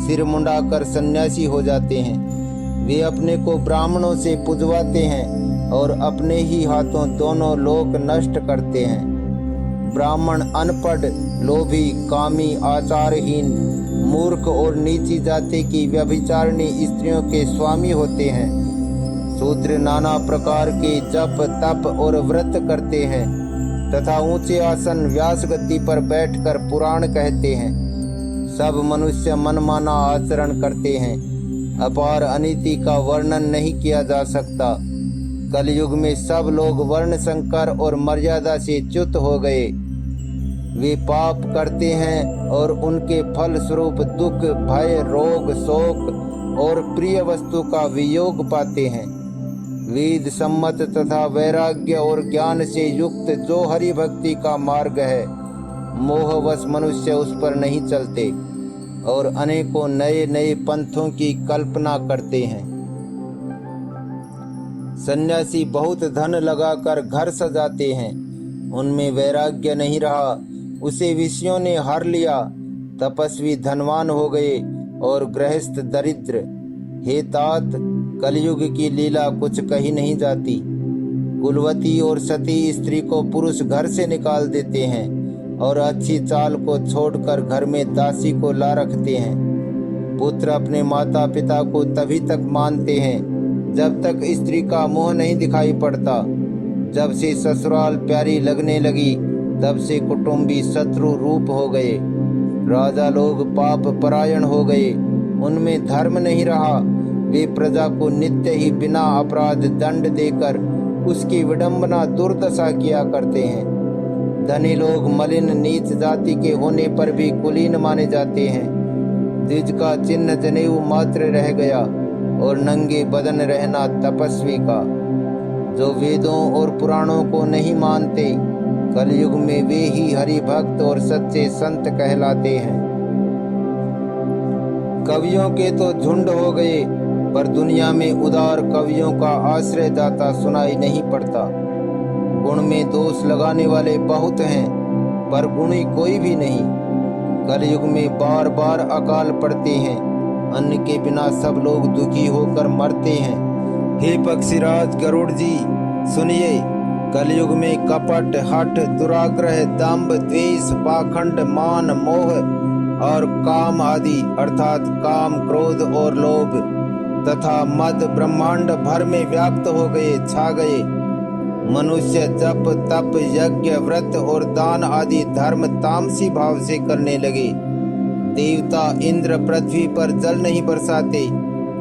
सिर मुंडाकर सन्यासी हो जाते हैं। वे अपने को ब्राह्मणों से पुजवाते हैं और अपने ही हाथों दोनों लोक नष्ट करते हैं। ब्राह्मण अनपढ़, लोभी, कामी, आचारहीन, मूर्ख और नीची जाति की व्यभिचारिणी स्त्रियों के स्वामी होते हैं। शूद्र नाना प्रकार के जप तप और व्रत करते हैं तथा ऊंचे आसन व्यास गद्दी पर बैठकर पुराण कहते हैं। सब मनुष्य मनमाना आचरण करते हैं। अपार अनीति का वर्णन नहीं किया जा सकता। कलयुग में सब लोग वर्ण संकर और मर्यादा से च्युत हो गए। वे पाप करते हैं और उनके फल स्वरूप दुख, भय, रोग, शोक और प्रिय वस्तु का वियोग पाते हैं। वेद सम्मत तथा वैराग्य और ज्ञान से युक्त जो हरि भक्ति का मार्ग है, मोहवश मनुष्य उस पर नहीं चलते और अनेकों नए नए पंथों की कल्पना करते हैं। सन्यासी बहुत धन लगाकर घर सजाते हैं, उनमें वैराग्य नहीं रहा, उसे विषयों ने हर लिया। तपस्वी धनवान हो गए और गृहस्थ दरिद्र। हे तात, कलयुग की लीला कुछ कही नहीं जाती। कुलवती और सती स्त्री को पुरुष घर से निकाल देते हैं और अच्छी चाल को छोड़कर घर में दासी को ला रखते हैं। पुत्र अपने माता पिता को तभी तक मानते हैं जब तक स्त्री का मुंह नहीं दिखाई पड़ता। जब से ससुराल प्यारी लगने लगी तब से कुटुंबी शत्रु रूप हो गए। राजा लोग पाप परायण हो गए, उनमें धर्म नहीं रहा। वे प्रजा को नित्य ही बिना अपराध दंड देकर उसकी विडंबना दुर्दशा किया करते हैं। धनी लोग मलिन नीच जाति के होने पर भी कुलीन माने जाते हैं। द्विज का चिन्ह जनेऊ मात्र रह गया और नंगे बदन रहना तपस्वी का। जो वेदों और पुराणों को नहीं मानते, कलयुग में वे ही हरि भक्त और सच्चे संत कहलाते हैं। कवियों के तो झुंड हो गए, पर दुनिया में उदार कवियों का आश्रयदाता सुनाई नहीं पड़ता। गुण में दोष लगाने वाले बहुत हैं, पर गुणी कोई भी नहीं। कलयुग में बार बार अकाल पड़ते हैं, अन्न के बिना सब लोग दुखी होकर मरते हैं। हे पक्षीराज गरुड़ जी, सुनिए, कलयुग में कपट, हठ, दुराग्रह, दंभ, द्वेष, पाखंड, मान, मोह और काम आदि अर्थात काम, क्रोध और लोभ तथा मद ब्रह्मांड भर में व्याप्त हो गए, छा गए। मनुष्य जप, तप, यज्ञ, व्रत और दान आदि धर्म तामसी भाव से करने लगे। देवता इंद्र पृथ्वी पर जल नहीं बरसाते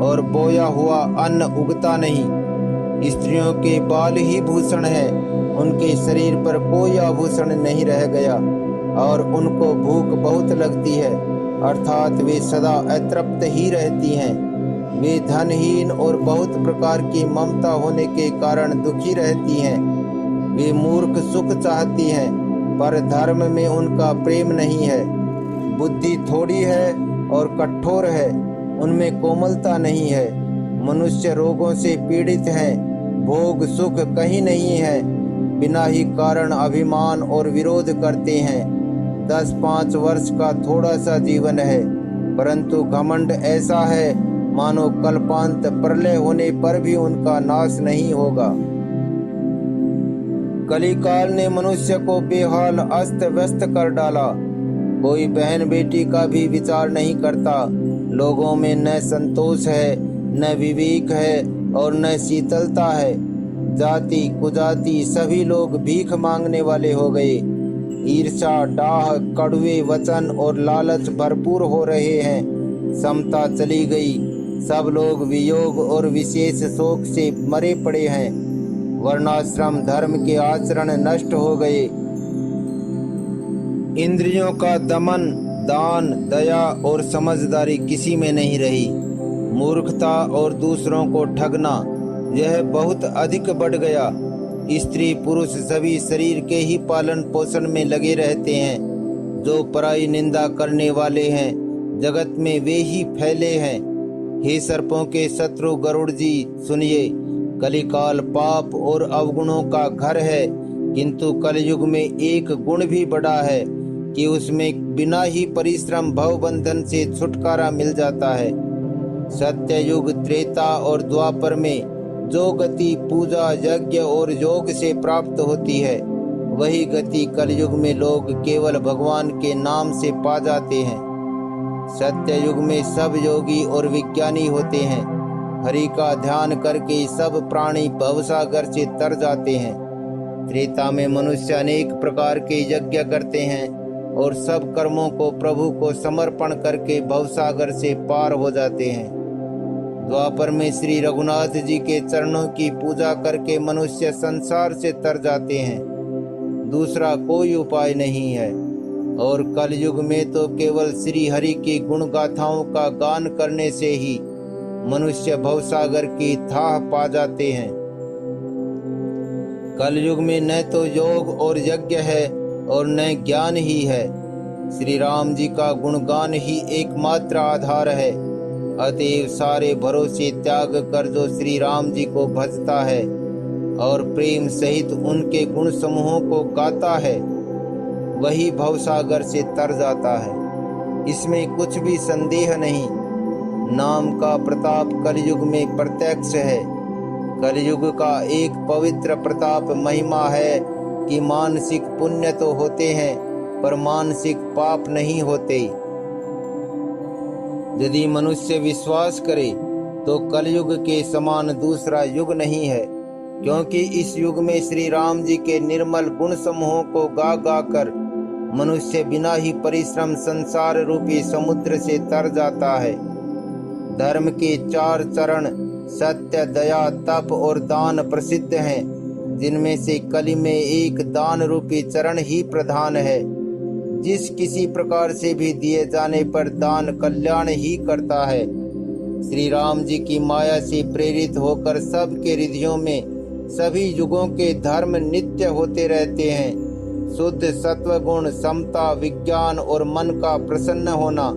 और बोया हुआ अन्न उगता नहीं। स्त्रियों के बाल ही भूषण है, उनके शरीर पर कोई आभूषण नहीं रह गया और उनको भूख बहुत लगती है, अर्थात वे सदा अतृप्त ही रहती हैं। वे धनहीन और बहुत प्रकार की ममता होने के कारण दुखी रहती हैं। वे मूर्ख सुख चाहती हैं, पर धर्म में उनका प्रेम नहीं है। बुद्धि थोड़ी है और कठोर है, उनमें कोमलता नहीं है। मनुष्य रोगों से पीड़ित हैं, भोग सुख कहीं नहीं है। बिना ही कारण अभिमान और विरोध करते हैं। 10-5 वर्ष का थोड़ा सा जीवन है, परंतु घमंड ऐसा है मानो कल्पांत प्रलय होने पर भी उनका नाश नहीं होगा। कलिकाल ने मनुष्य को बेहाल अस्त व्यस्त कर डाला। कोई बहन बेटी का भी विचार नहीं करता। लोगों में न संतोष है, न विवेक है और न शीतलता है। जाति कुजाति सभी लोग भीख मांगने वाले हो गए। ईर्ष्या, डाह, कड़वे वचन और लालच भरपूर हो रहे हैं। समता चली गई, सब लोग वियोग और विशेष शोक से मरे पड़े हैं। वर्णाश्रम धर्म के आचरण नष्ट हो गए। इंद्रियों का दमन, दान, दया और समझदारी किसी में नहीं रही। मूर्खता और दूसरों को ठगना यह बहुत अधिक बढ़ गया। स्त्री पुरुष सभी शरीर के ही पालन पोषण में लगे रहते हैं। जो पराई निंदा करने वाले हैं, जगत में वे ही फैले हैं। हे सर्पों के शत्रु गरुड़ जी, सुनिए, कलिकाल पाप और अवगुणों का घर है, किंतु कलयुग में एक गुण भी बड़ा है कि उसमें बिना ही परिश्रम भवबंधन से छुटकारा मिल जाता है। सत्ययुग, त्रेता और द्वापर में जो गति पूजा, यज्ञ और योग से प्राप्त होती है, वही गति कलयुग में लोग केवल भगवान के नाम से पा जाते हैं। सत्ययुग में सब योगी और विज्ञानी होते हैं। हरि का ध्यान करके सब प्राणी भवसागर से तर जाते हैं। त्रेता में मनुष्य अनेक प्रकार के यज्ञ करते हैं और सब कर्मों को प्रभु को समर्पण करके भवसागर से पार हो जाते हैं। द्वापर में श्री रघुनाथ जी के चरणों की पूजा करके मनुष्य संसार से तर जाते हैं। दूसरा कोई उपाय नहीं है। और कलयुग में तो केवल श्री हरि की गुण गाथाओं का गान करने से ही मनुष्य भवसागर की थाह पा जाते हैं। कलयुग में न तो योग और यज्ञ है और न ज्ञान ही है। श्री राम जी का गुणगान ही एकमात्र आधार है। अतएव सारे भरोसे त्याग कर जो श्री राम जी को भजता है और प्रेम सहित उनके गुण समूहों को गाता है, वही भवसागर से तर जाता है। इसमें कुछ भी संदेह नहीं। नाम का प्रताप कलयुग में प्रत्यक्ष है। कलयुग का एक पवित्र प्रताप महिमा है कि मानसिक पुण्य तो होते हैं पर मानसिक पाप नहीं होते। यदि मनुष्य विश्वास करे तो कलयुग के समान दूसरा युग नहीं है, क्योंकि इस युग में श्री राम जी के निर्मल गुण समूहों को गा गा कर मनुष्य बिना ही परिश्रम संसार रूपी समुद्र से तर जाता है। धर्म के 4 चरण सत्य, दया, तप और दान प्रसिद्ध हैं, जिनमें से कली में एक दान रूपी चरण ही प्रधान है। जिस किसी प्रकार से भी दिए जाने पर दान कल्याण ही करता है। श्री राम जी की माया से प्रेरित होकर सबके हृदयों में सभी युगों के धर्म नित्य होते रहते हैं। शुद्ध सत्व गुण, समता, विज्ञान और मन का प्रसन्न होना,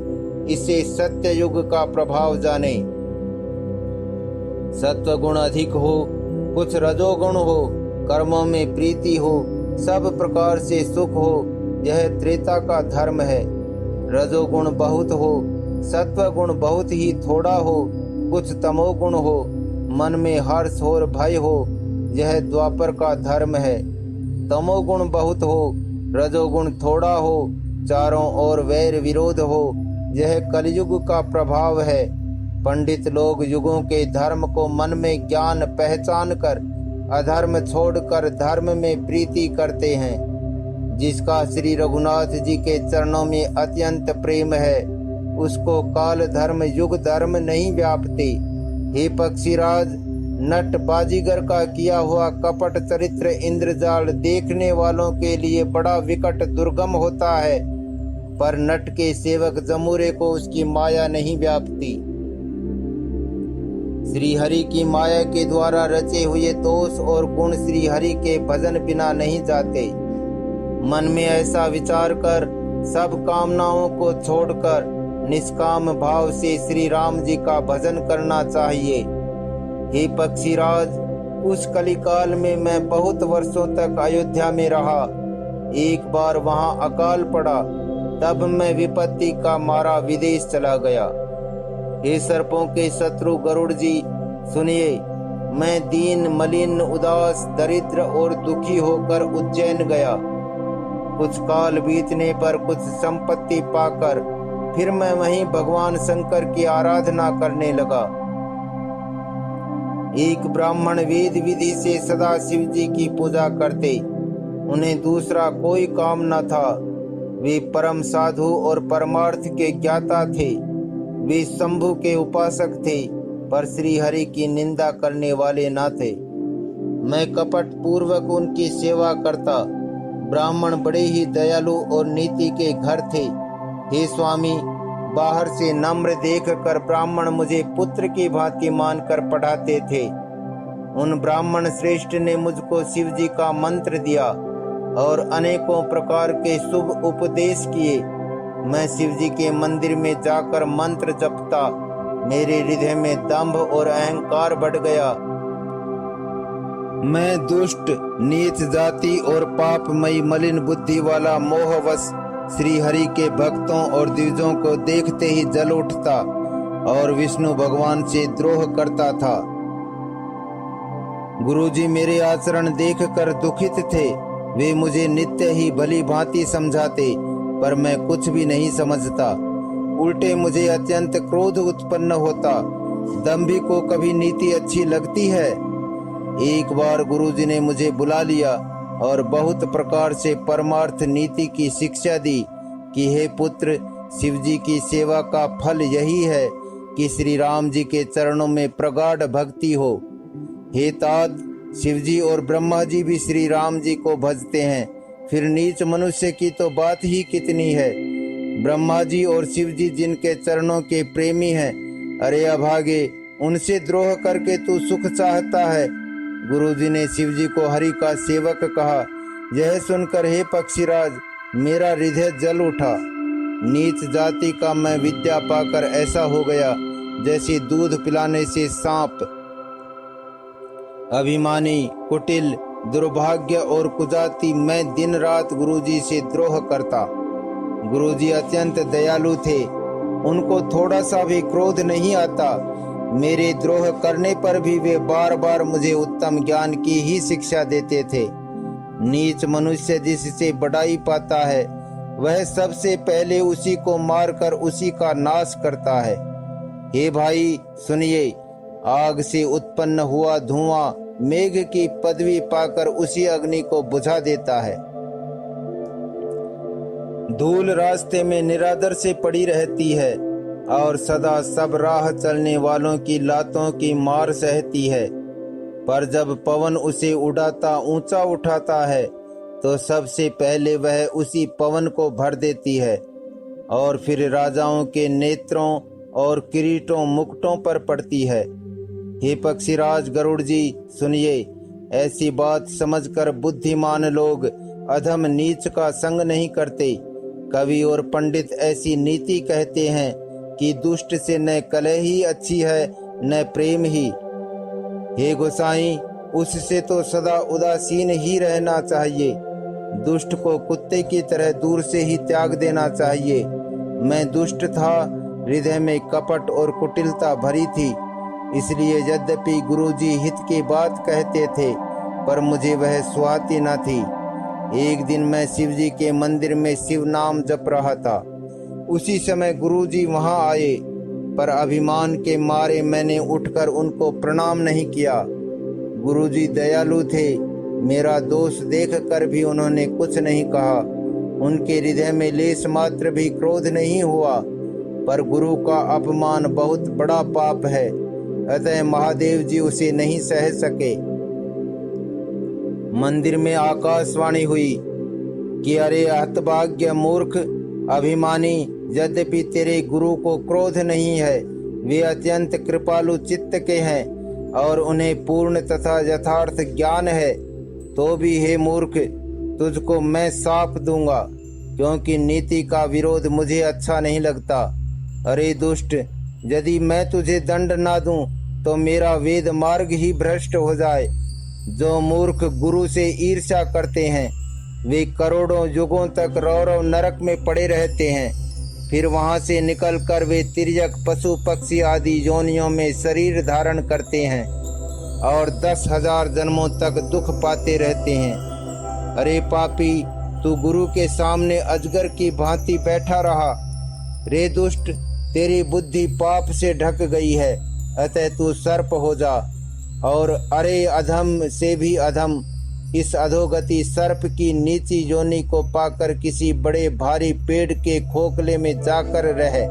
इसे सत्य युग का प्रभाव जाने। सत्व गुण अधिक हो, कुछ रजोगुण हो, कर्मों में प्रीति हो, सब प्रकार से सुख हो, यह त्रेता का धर्म है। रजोगुण बहुत हो, सत्व गुण बहुत ही थोड़ा हो, कुछ तमोगुण हो, मन में हर्ष और भय हो, यह द्वापर का धर्म है। तमोगुण बहुत हो, रजोगुण थोड़ा हो, चारों ओर वैर विरोध हो, यह कलयुग का प्रभाव है। पंडित लोग युगों के धर्म को मन में ज्ञान पहचान कर अधर्म छोड़कर धर्म में प्रीति करते हैं। जिसका श्री रघुनाथ जी के चरणों में अत्यंत प्रेम है, उसको काल धर्म युग धर्म नहीं व्यापते। हे पक्षीराज, नट बाजीगर का किया हुआ कपट चरित्र इंद्रजाल देखने वालों के लिए बड़ा विकट दुर्गम होता है, पर नट के सेवक जमूरे को उसकी माया नहीं व्यापती। श्री हरि की माया के द्वारा रचे हुए दोष और गुण श्री हरि के भजन बिना नहीं जाते। मन में ऐसा विचार कर सब कामनाओं को छोड़कर निष्काम भाव से श्री राम जी का भजन करना चाहिए। हे पक्षीराज, उस कलिकाल में मैं बहुत वर्षों तक अयोध्या में रहा। एक बार वहां अकाल पड़ा, तब मैं विपत्ति का मारा विदेश चला गया। हे सर्पों के शत्रु गरुड़ जी, सुनिए, मैं दीन, मलिन, उदास, दरिद्र और दुखी होकर उज्जैन गया। कुछ काल बीतने पर कुछ संपत्ति पाकर फिर मैं वहीं भगवान शंकर की आराधना करने लगा। एक ब्राह्मण वेद विधि से सदा शिव जी की पूजा करते, उन्हें दूसरा कोई काम न था। वे परम साधु और परमार्थ के ज्ञाता थे। वे शंभु के उपासक थे, पर श्री हरि की निंदा करने वाले न थे। मैं कपट पूर्वक उनकी सेवा करता। ब्राह्मण बड़े ही दयालु और नीति के घर थे। हे स्वामी, बाहर से नम्र देखकर ब्राह्मण मुझे पुत्र की भांति मानकर पढ़ाते थे। उन ब्राह्मण श्रेष्ठ ने मुझको शिव जी का मंत्र दिया और अनेकों प्रकार के शुभ उपदेश किए। मैं शिव जी के मंदिर में जाकर मंत्र जपता। मेरे हृदय में दंभ और अहंकार बढ़ गया। मैं दुष्ट, नीच जाति और पापमयी मलिन बुद्धि वाला मोहवश श्री हरि के भक्तों और द्विजों को देखते ही जल उठता और विष्णु भगवान से द्रोह करता था। गुरुजी मेरे आचरण देखकर दुखित थे। वे मुझे नित्य ही भली भांति समझाते, पर मैं कुछ भी नहीं समझता। उल्टे मुझे अत्यंत क्रोध उत्पन्न होता। दंभी को कभी नीति अच्छी लगती है। एक बार गुरुजी ने मुझे बुला लिया और बहुत प्रकार से परमार्थ नीति की शिक्षा दी कि हे पुत्र, शिव जी की सेवा का फल यही है कि श्री राम जी के चरणों में प्रगाढ़ भक्ति हो। हे तात, शिव जी और ब्रह्मा जी भी श्री राम जी को भजते हैं, फिर नीच मनुष्य की तो बात ही कितनी है। ब्रह्मा जी और शिव जी जिनके चरणों के प्रेमी हैं, अरे अभागे, उनसे द्रोह करके तू सुख चाहता है। गुरुजी ने शिव जी को हरि का सेवक कहा। यह सुनकर हे पक्षीराज, मेरा हृदय जल उठा। नीच जाति का मैं विद्या पाकर ऐसा हो गया। जैसे दूध पिलाने से सांप। अभिमानी, कुटिल, दुर्भाग्य और कुजाती मैं दिन रात गुरुजी से द्रोह करता। गुरुजी अत्यंत दयालु थे, उनको थोड़ा सा भी क्रोध नहीं आता। मेरे द्रोह करने पर भी वे बार बार मुझे उत्तम ज्ञान की ही शिक्षा देते थे। नीच मनुष्य जिससे बढ़ाई पाता है, वह सबसे पहले उसी को मारकर उसी का नाश करता है। हे भाई सुनिए, आग से उत्पन्न हुआ धुआं मेघ की पदवी पाकर उसी अग्नि को बुझा देता है। धूल रास्ते में निरादर से पड़ी रहती है और सदा सब राह चलने वालों की लातों की मार सहती है, पर जब पवन उसे उड़ाता ऊंचा उठाता है तो सबसे पहले वह उसी पवन को भर देती है और फिर राजाओं के नेत्रों और किरीटों मुकुटों पर पड़ती है। हे पक्षीराज गरुड़ जी सुनिए, ऐसी बात समझकर बुद्धिमान लोग अधम नीच का संग नहीं करते। कवि और पंडित ऐसी नीति कहते हैं कि दुष्ट से न कलह ही अच्छी है न प्रेम ही। हे गोसाई, उससे तो सदा उदासीन ही रहना चाहिए। दुष्ट को कुत्ते की तरह दूर से ही त्याग देना चाहिए। मैं दुष्ट था, हृदय में कपट और कुटिलता भरी थी, इसलिए यद्यपि गुरुजी हित की बात कहते थे पर मुझे वह सुहाती न थी। एक दिन मैं शिवजी के मंदिर में शिव नाम जप रहा था। उसी समय गुरुजी वहां आए, पर अभिमान के मारे मैंने उठकर उनको प्रणाम नहीं किया। गुरुजी दयालु थे, मेरा दोष देखकर भी उन्होंने कुछ नहीं कहा। उनके हृदय में लेश मात्र भी क्रोध नहीं हुआ, पर गुरु का अपमान बहुत बड़ा पाप है, अतः महादेव जी उसे नहीं सह सके। मंदिर में आकाशवाणी हुई कि अरे हतभाग्य मूर्ख अभिमानी, यद्यपि तेरे गुरु को क्रोध नहीं है, वे अत्यंत कृपालु चित्त के हैं और उन्हें पूर्ण तथा यथार्थ ज्ञान है, तो भी हे मूर्ख तुझको मैं साप दूंगा, क्योंकि नीति का विरोध मुझे अच्छा नहीं लगता। अरे दुष्ट, यदि मैं तुझे दंड ना दूं तो मेरा वेद मार्ग ही भ्रष्ट हो जाए। जो मूर्ख गुरु से ईर्ष्या करते हैं वे करोड़ों युगों तक रौरव नरक में पड़े रहते हैं, फिर वहां से निकलकर वे तिर्यक पशु पक्षी आदि योनियों में शरीर धारण करते हैं और 10,000 जन्मों तक दुख पाते रहते हैं। अरे पापी, तू गुरु के सामने अजगर की भांति बैठा रहा। रे दुष्ट, तेरी बुद्धि पाप से ढक गई है, अतः तू सर्प हो जा। और अरे अधम से भी अधम, इस अधोगति सर्प की नीची योनि को पाकर किसी बड़े भारी पेड़ के खोखले में जाकर रहे।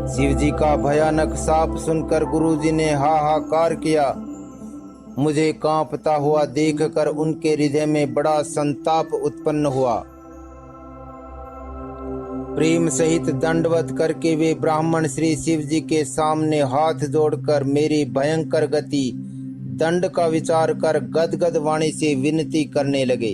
शिवजी का भयानक शाप सुनकर गुरुजी ने हाहाकार किया। मुझे कांपता हुआ देखकर उनके हृदय में बड़ा संताप उत्पन्न हुआ। प्रेम सहित दंडवत करके वे ब्राह्मण श्री शिवजी के सामने हाथ जोड़कर मेरी भयंकर गति दंड का विचार कर गदगद वाणी से विनती करने लगे।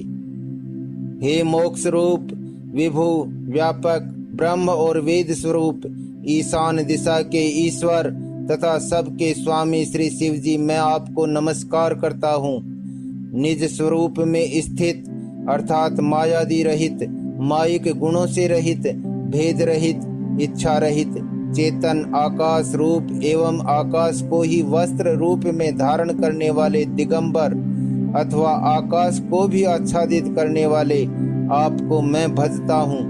हे मोक्ष रूप, विभु, व्यापक, ब्रह्म और वेद स्वरूप, ईशान दिशा के ईश्वर तथा सबके स्वामी श्री शिवजी, मैं आपको नमस्कार करता हूँ। निज स्वरूप में स्थित अर्थात मायादि रहित, मायिक गुणों से रहित, भेद रहित, इच्छा रहित, चेतन आकाश रूप एवं आकाश को ही वस्त्र रूप में धारण करने वाले दिगंबर अथवा आकाश को भी आच्छादित करने वाले आपको मैं भजता हूँ।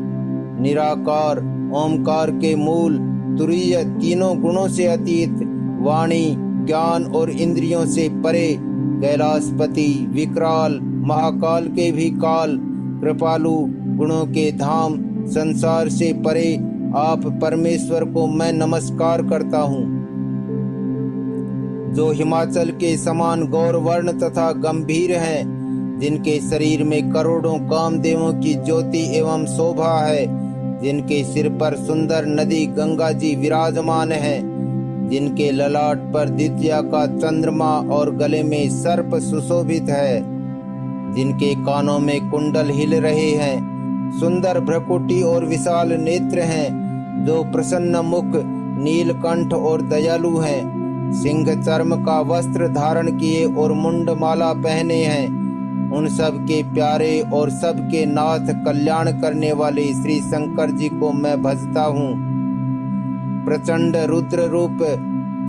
निराकार, ओमकार के मूल, तुरीय, तीनों गुणों से अतीत, वाणी, ज्ञान और इंद्रियों से परे, कैलाशपति, विकराल, महाकाल के भी काल, कृपालु, गुणों के धाम, संसार से परे आप परमेश्वर को मैं नमस्कार करता हूँ। जो हिमाचल के समान गौरवर्ण तथा गंभीर हैं, जिनके शरीर में करोड़ों कामदेवों की ज्योति एवं शोभा है, जिनके सिर पर सुंदर नदी गंगा जी विराजमान है, जिनके ललाट पर द्वितीया का चंद्रमा और गले में सर्प सुशोभित है, जिनके कानों में कुंडल हिल रहे हैं, सुंदर भ्रकुटी और विशाल नेत्र हैं, जो प्रसन्न मुख, नीलकंठ और दयालु हैं। सिंह चर्म का वस्त्र धारण किए और मुंड माला पहने हैं। उन सब के प्यारे और सबके नाथ कल्याण करने वाले श्री शंकर जी को मैं भजता हूँ। प्रचंड रुद्र रूप,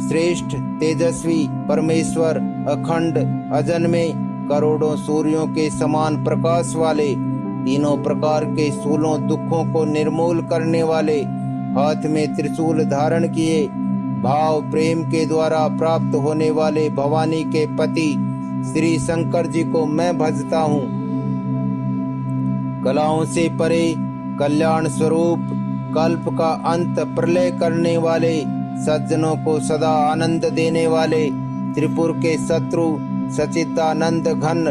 श्रेष्ठ तेजस्वी परमेश्वर, अखंड अजन्मे, करोड़ों सूर्यों के समान प्रकाश वाले, तीनों प्रकार के शूलों दुखों को निर्मूल करने वाले, हाथ में त्रिशूल धारण किए, भाव प्रेम के द्वारा प्राप्त होने वाले भवानी के पति श्री शंकर जी को मैं भजता हूँ। कलाओं से परे, कल्याण स्वरूप, कल्प का अंत प्रलय करने वाले, सज्जनों को सदा आनंद देने वाले, त्रिपुर के शत्रु, सच्चिदानंद घन,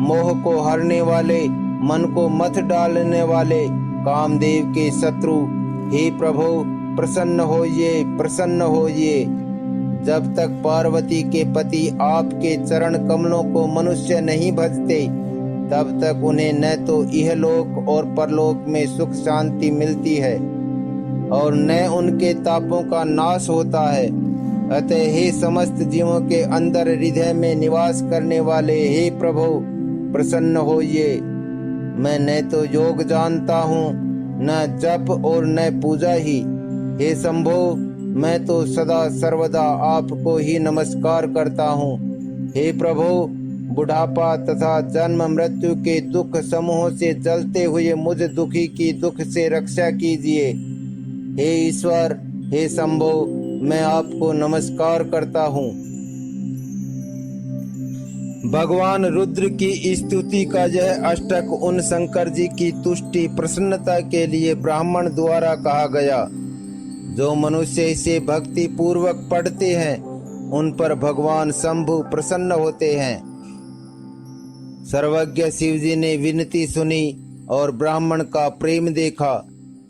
मोह को हरने वाले, मन को मत डालने वाले, कामदेव के शत्रु, हे प्रभु प्रसन्न होइए, प्रसन्न होइए। जब तक पार्वती के पति आपके चरण कमलों को मनुष्य नहीं भजते, तब तक उन्हें न तो इहलोक और परलोक में सुख शांति मिलती है और न उनके तापों का नाश होता है। अतः हे समस्त जीवों के अंदर हृदय में निवास करने वाले हे प्रभु प्रसन्न होइए। मैं न तो योग जानता हूँ, न जप और न पूजा ही। हे शंभो, मैं तो सदा सर्वदा आपको ही नमस्कार करता हूँ। हे प्रभु, बुढ़ापा तथा जन्म मृत्यु के दुख समूहों से जलते हुए मुझ दुखी की दुख से रक्षा कीजिए। हे ईश्वर, हे शंभो, मैं आपको नमस्कार करता हूँ। भगवान रुद्र की स्तुति का यह अष्टक उन शंकर जी की तुष्टि प्रसन्नता के लिए ब्राह्मण द्वारा कहा गया। जो मनुष्य इसे भक्ति पूर्वक पढ़ते हैं, उन पर भगवान शंभु प्रसन्न होते हैं। सर्वज्ञ शिव जी ने विनती सुनी और ब्राह्मण का प्रेम देखा।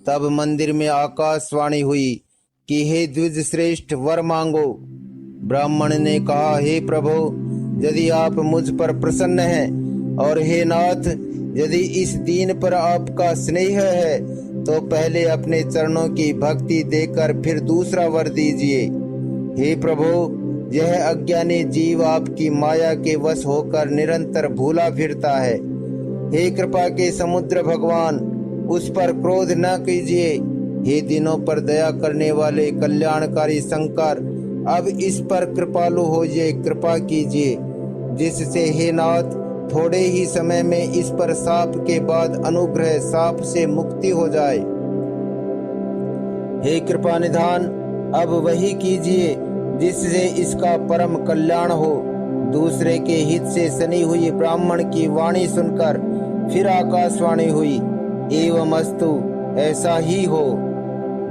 तब मंदिर में आकाशवाणी हुई कि हे द्विज श्रेष्ठ, वर मांगो। ब्राह्मण ने कहा, हे प्रभु, यदि आप मुझ पर प्रसन्न हैं और हे नाथ, यदि इस दीन पर आपका स्नेह है, तो पहले अपने चरणों की भक्ति देकर फिर दूसरा वर दीजिए। हे प्रभु, यह अज्ञानी जीव आपकी माया के वश होकर निरंतर भूला फिरता है। हे कृपा के समुद्र भगवान, उस पर क्रोध न कीजिए। हे दिनों पर दया करने वाले कल्याणकारी शंकर, अब इस पर कृपालु होइए, कृपा कीजिए, जिससे हे नाथ थोड़े ही समय में इस पर शाप के बाद अनुग्रह शाप से मुक्ति हो जाए। हे कृपा निधान, अब वही कीजिए जिससे इसका परम कल्याण हो। दूसरे के हित से सनी हुई ब्राह्मण की वाणी सुनकर फिर आकाशवाणी हुई, एवं अस्तु, ऐसा ही हो।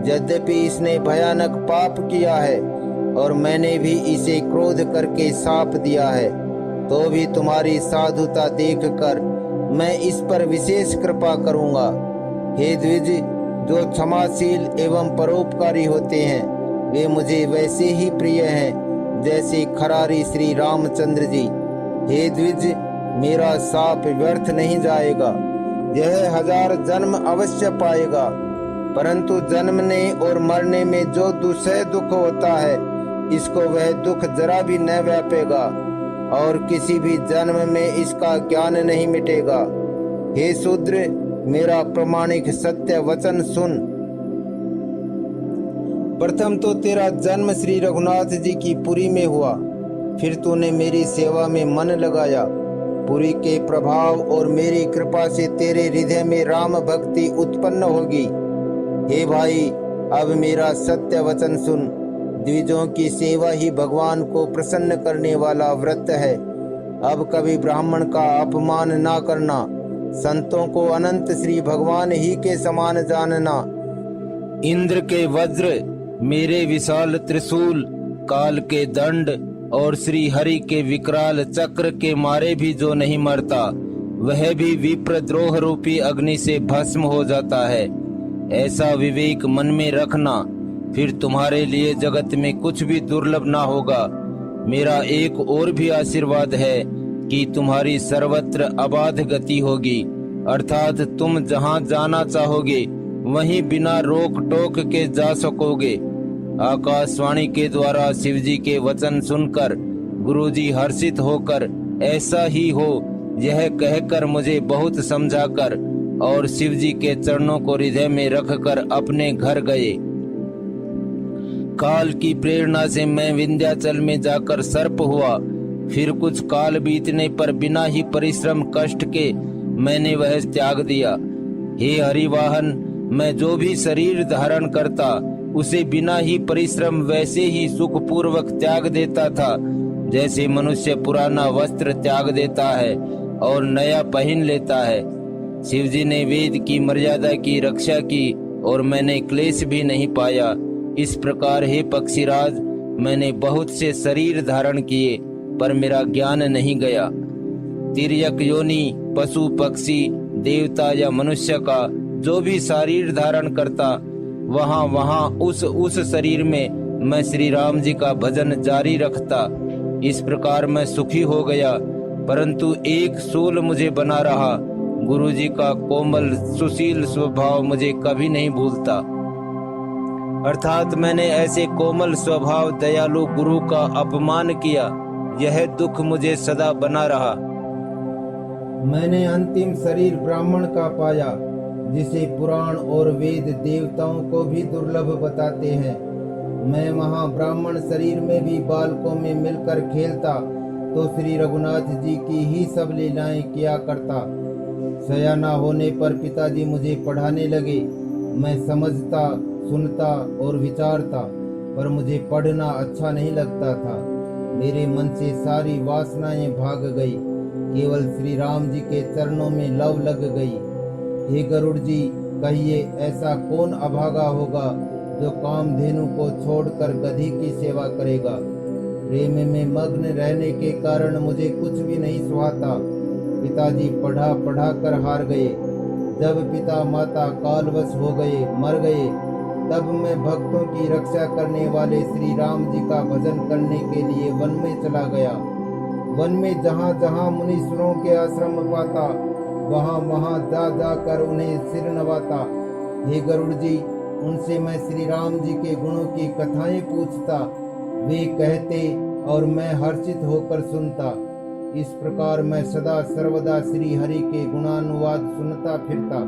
यद्यपि इसने भयानक पाप किया है और मैंने भी इसे क्रोध करके शाप दिया है, तो भी तुम्हारी साधुता देखकर मैं इस पर विशेष कृपा करूंगा। हे द्विज, जो क्षमाशील एवं परोपकारी होते हैं, वे मुझे वैसे ही प्रिय हैं जैसे खरारी श्री रामचंद्र जी। हे द्विज, मेरा शाप व्यर्थ नहीं जाएगा। यह 1000 जन्म अवश्य पाएगा, परंतु जन्मने और मरने में जो दुसह दुख होता है, इसको वह दुख जरा भी न व्यापेगा और किसी भी जन्म में इसका ज्ञान नहीं मिटेगा। हे शूद्र, मेरा प्रमाणिक सत्य वचन सुन। प्रथम तो तेरा जन्म श्री रघुनाथ जी की पुरी में हुआ, फिर तूने मेरी सेवा में मन लगाया। पुरी के प्रभाव और मेरी कृपा से तेरे हृदय में राम भक्ति उत्पन्न होगी। हे भाई, अब मेरा सत्य वचन सुन। द्विजों की सेवा ही भगवान को प्रसन्न करने वाला व्रत है। अब कभी ब्राह्मण का अपमान ना करना। संतों को अनंत श्री भगवान ही के समान जानना। इंद्र के वज्र, मेरे विशाल त्रिशूल, काल के दंड और श्री हरि के विकराल चक्र के मारे भी जो नहीं मरता, वह भी विप्रद्रोह रूपी अग्नि से भस्म हो जाता है। ऐसा विवेक मन में रखना, फिर तुम्हारे लिए जगत में कुछ भी दुर्लभ ना होगा। मेरा एक और भी आशीर्वाद है कि तुम्हारी सर्वत्र अबाध गति होगी, अर्थात तुम जहाँ जाना चाहोगे वहीं बिना रोक टोक के जा सकोगे। आकाशवाणी के द्वारा शिवजी के वचन सुनकर गुरुजी हर्षित होकर ऐसा ही हो यह कहकर मुझे बहुत समझाकर और शिवजी के चरणों को हृदय में रखकर अपने घर गए। काल की प्रेरणा से मैं विंध्याचल में जाकर सर्प हुआ। फिर कुछ काल बीतने पर बिना ही परिश्रम कष्ट के मैंने वह त्याग दिया। हे हरिवाहन, मैं जो भी शरीर धारण करता उसे बिना ही परिश्रम वैसे ही सुखपूर्वक त्याग देता था जैसे मनुष्य पुराना वस्त्र त्याग देता है और नया पहन लेता है। शिवजी ने वेद की मर्यादा की रक्षा की और मैंने क्लेश भी नहीं पाया। इस प्रकार हे पक्षीराज, मैंने बहुत से शरीर धारण किए पर मेरा ज्ञान नहीं गया। तिर्यक योनि, पशु पक्षी देवता या मनुष्य का जो भी शरीर धारण करता वहाँ उस शरीर में मैं श्री राम जी का भजन जारी रखता। इस प्रकार मैं सुखी हो गया, परंतु एक सूल मुझे बना रहा। गुरु जी का कोमल सुशील स्वभाव मुझे कभी नहीं भूलता। अर्थात मैंने ऐसे कोमल स्वभाव दयालु गुरु का अपमान किया, यह दुख मुझे सदा बना रहा। मैंने अंतिम शरीर ब्राह्मण का पाया, जिसे पुराण और वेद देवताओं को भी दुर्लभ बताते हैं। मैं वहाँ ब्राह्मण शरीर में भी बालकों में मिलकर खेलता तो श्री रघुनाथ जी की ही सब लीलाएं किया करता। सयाना होने पर पिताजी मुझे पढ़ाने लगे। मैं समझता, सुनता और विचारता, पर मुझे पढ़ना अच्छा नहीं लगता था। मेरे मन से सारी वासनाएं भाग गई, केवल श्री राम जी के चरणों में लव लग गई। हे गरुड़ जी, कहिए ऐसा कौन अभागा होगा जो कामधेनु को छोड़कर गधी की सेवा करेगा। प्रेम में मग्न रहने के कारण मुझे कुछ भी नहीं सुहाता। पिताजी पढ़ा कर हार गए। जब पिता माता कालवश हो गए, मर गए, तब मैं भक्तों की रक्षा करने वाले श्री राम जी का भजन करने के लिए वन में चला गया। वन में जहाँ जहाँ मुनीश्वरों के आश्रम पाता वहाँ जा जाकर उन्हें सिर नवाता। हे गरुड़ जी, उनसे मैं श्री राम जी के गुणों की कथाएं पूछता। वे कहते और मैं हर्षित होकर सुनता। इस प्रकार मैं सदा सर्वदा श्री हरि के गुणानुवाद सुनता फिरता।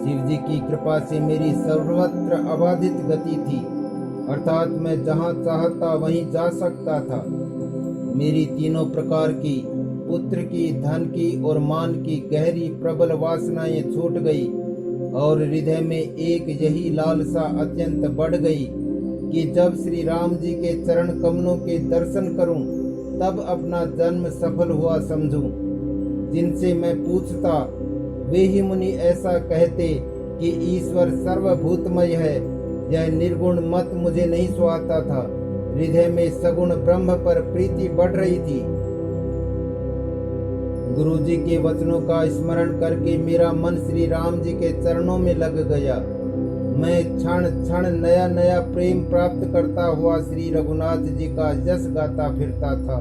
शिव जी की कृपा से मेरी सर्वत्र अबाधित गति थी, अर्थात मैं जहाँ चाहता वहीं जा सकता था। मेरी तीनों प्रकार की, पुत्र की, धन की और मान की गहरी प्रबल वासनाएं छूट गई और हृदय में एक यही लालसा अत्यंत बढ़ गई कि जब श्री राम जी के चरण कमलों के दर्शन करूं तब अपना जन्म सफल हुआ समझूं। जिनसे मैं पूछता वे ही मुनि ऐसा कहते कि ईश्वर सर्वभूतमय है। यह निर्गुण मत मुझे नहीं सुहाता था। हृदय में सगुण ब्रह्म पर प्रीति बढ़ रही थी। गुरु जी के वचनों का स्मरण करके मेरा मन श्री राम जी के चरणों में लग गया। मैं क्षण क्षण नया नया प्रेम प्राप्त करता हुआ श्री रघुनाथ जी का यश गाता फिरता था।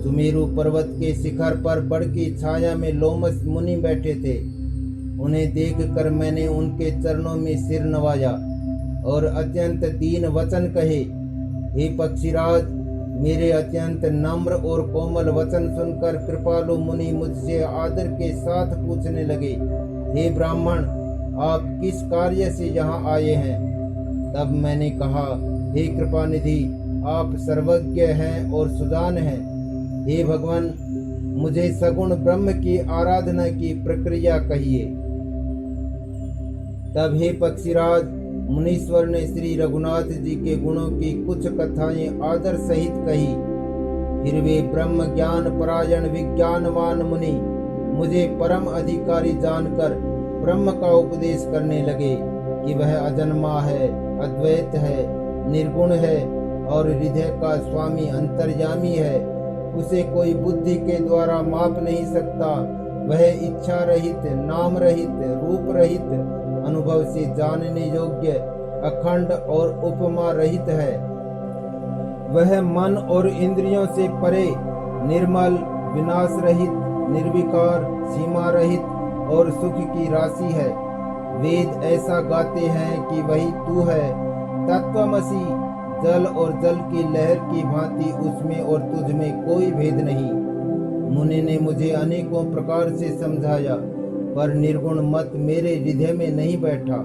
सुमेरु पर्वत के शिखर पर बड़ की छाया में लोमस मुनि बैठे थे। उन्हें देखकर मैंने उनके चरणों में सिर नवाया और अत्यंत दीन वचन कहे। हे पक्षीराज, मेरे अत्यंत नम्र और कोमल वचन सुनकर कृपालु मुनि मुझसे आदर के साथ पूछने लगे, हे ब्राह्मण, आप किस कार्य से यहाँ आए हैं? तब मैंने कहा, हे कृपानिधि, आप सर्वज्ञ हैं और सुजान हैं। हे भगवान, मुझे सगुण ब्रह्म की आराधना की प्रक्रिया कहिए। तब हे पक्षीराज, मुनीश्वर ने श्री रघुनाथ जी के गुणों की कुछ कथाएं आदर सहित कही। फिर वे ब्रह्म ज्ञान परायण विज्ञानवान मुनि मुझे परम अधिकारी जानकर ब्रह्म का उपदेश करने लगे कि वह अजन्मा है, अद्वैत है, निर्गुण है और हृदय का स्वामी अंतर्यामी है। उसे कोई बुद्धि के द्वारा माप नहीं सकता। वह इच्छा रहित, नाम रहित, रूप रहित, अनुभव से जानने योग्य, अखंड और उपमा रहित है। वह मन और इंद्रियों से परे, निर्मल, विनाश रहित, निर्विकार, सीमा रहित और सुख की राशि है। वेद ऐसा गाते हैं कि वही तू है, तत्वमसि। जल और जल की लहर की भांति उसमें और तुझ में कोई भेद नहीं। मुनि ने मुझे अनेकों प्रकार से समझाया, पर निर्गुण मत मेरे हृदय में नहीं बैठा।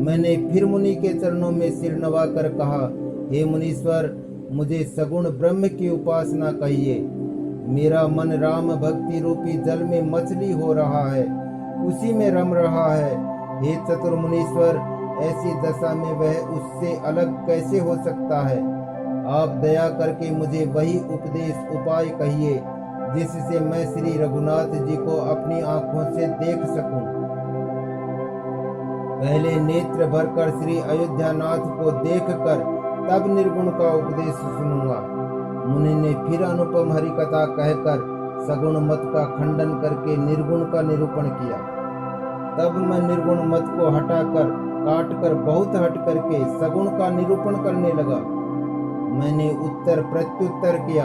मैंने फिर मुनि के चरणों में सिर नवाकर कहा, हे मुनीश्वर, मुझे सगुण ब्रह्म की उपासना कहिए। मेरा मन राम भक्ति रूपी जल में मछली हो रहा है, उसी में रम रहा है। हे चतुर मुनीश्वर, ऐसी दशा में वह उससे अलग कैसे हो सकता है? आप दया करके मुझे वही उपदेश उपाय कहिए जिससे मैं श्री रघुनाथ जी को अपनी आंखों से देख सकूं। पहले नेत्र भरकर श्री अयोध्यानाथ को देखकर तब निर्गुण का उपदेश सुनूंगा। मुनि ने फिर अनुपम हरि कथा कहकर सगुण मत का खंडन करके निर्गुण का निरूपण किया। तब मैं निर्गुण मत को हटाकर काटकर बहुत हट करके सगुण का निरूपण करने लगा। मैंने उत्तर प्रत्युत्तर किया।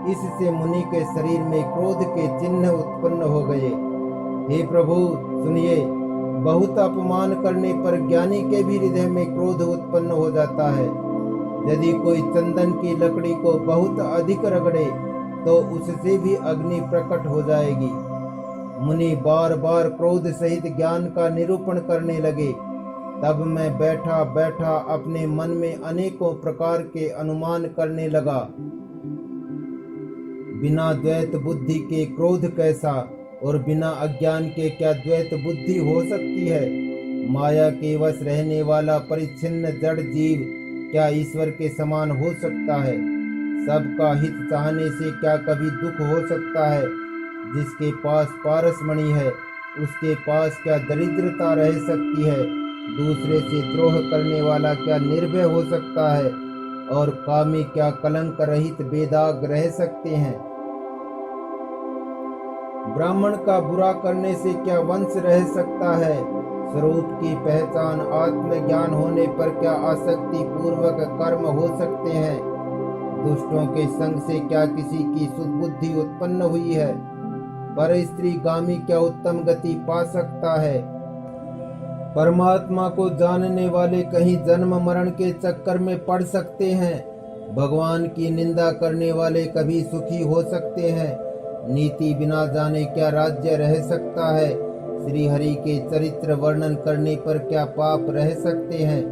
इससे मुनि के शरीर में क्रोध के चिन्ह उत्पन्न हो गए। हे प्रभु सुनिए, बहुत अपमान करने पर ज्ञानी के भी हृदय में क्रोध उत्पन्न हो जाता है। यदि कोई चंदन की लकड़ी को बहुत अधिक रगड़े तो उससे भी अग्नि प्रकट हो जाएगी। मुनि बार बार क्रोध सहित ज्ञान का निरूपण करने लगे। तब मैं बैठा बैठा अपने मन में अनेकों प्रकार के अनुमान करने लगा। बिना द्वैत बुद्धि के क्रोध कैसा, और बिना अज्ञान के क्या द्वैत बुद्धि हो सकती है? माया के वश रहने वाला परिच्छिन्न जड़ जीव क्या ईश्वर के समान हो सकता है? सबका हित चाहने से क्या कभी दुख हो सकता है? जिसके पास पारसमणि है उसके पास क्या दरिद्रता रह सकती है? दूसरे से द्रोह करने वाला क्या निर्भय हो सकता है? और कामी क्या कलंक रहित बेदाग रह सकते हैं? ब्राह्मण का बुरा करने से क्या वंश रह सकता है? स्वरूप की पहचान आत्मज्ञान होने पर क्या आसक्ति पूर्वक कर्म हो सकते हैं? दुष्टों के संग से क्या किसी की सुबुद्धि उत्पन्न हुई है? पर स्त्री गामी क्या उत्तम गति पा सकता है? परमात्मा को जानने वाले कहीं जन्म मरण के चक्कर में पड़ सकते हैं। भगवान की निंदा करने वाले कभी सुखी हो सकते हैं। नीति बिना जाने क्या राज्य रह सकता है? श्री हरि के चरित्र वर्णन करने पर क्या पाप रह सकते हैं?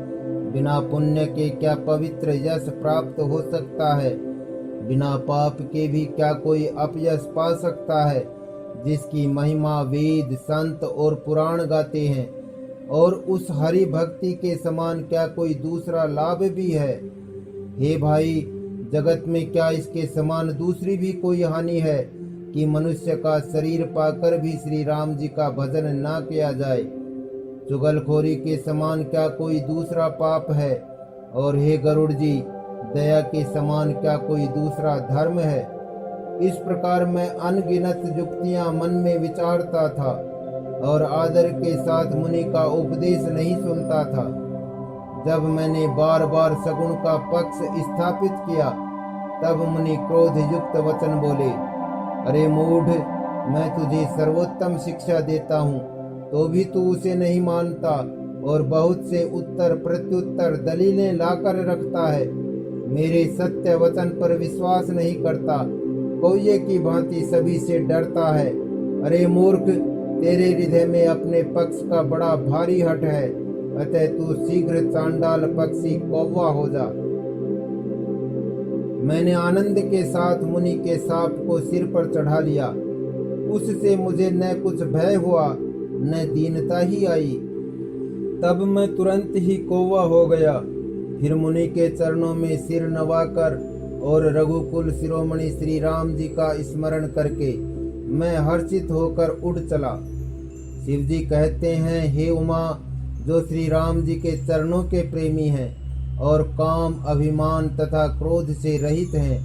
बिना पुण्य के क्या पवित्र यश प्राप्त हो सकता है? बिना पाप के भी क्या कोई अपयश पा सकता है? जिसकी महिमा वेद संत और पुराण गाते हैं, और उस हरि भक्ति के समान क्या कोई दूसरा लाभ भी है? हे भाई, जगत में क्या इसके समान दूसरी भी कोई हानि है कि मनुष्य का शरीर पाकर भी श्री राम जी का भजन ना किया जाए? चुगलखोरी के समान क्या कोई दूसरा पाप है? और हे गरुड़ जी, दया के समान क्या कोई दूसरा धर्म है? इस प्रकार मैं अनगिनत युक्तियां मन में विचारता था और आदर के साथ मुनि का उपदेश नहीं सुनता था। जब मैंने बार बार सगुण का पक्ष स्थापित किया, तब मुनि क्रोध युक्त वचन बोले, अरे मूढ़, मैं तुझे सर्वोत्तम शिक्षा देता हूँ, तो भी तू उसे नहीं मानता और बहुत से उत्तर प्रत्युत्तर दलीलें लाकर रखता है। मेरे सत्य वचन पर विश्वास नहीं करता, कोये की भांति सभी से डरता है। अरे मूर्ख, तेरे हृदय में अपने पक्ष का बड़ा भारी हट है, अतः तू शीघ्र चांडाल पक्षी कौवा हो जा। मैंने आनंद के साथ मुनि के साप को सिर पर चढ़ा लिया। उससे मुझे न कुछ भय हुआ न दीनता ही आई। तब मैं तुरंत ही कौवा हो गया। फिर मुनि के चरणों में सिर नवाकर और रघुकुल शिरोमणि श्री राम जी का स्मरण करके मैं हर्षित होकर उड़ चला। शिव जी कहते हैं, हे उमा, जो श्री राम जी के चरणों के प्रेमी हैं और काम अभिमान तथा क्रोध से रहित हैं,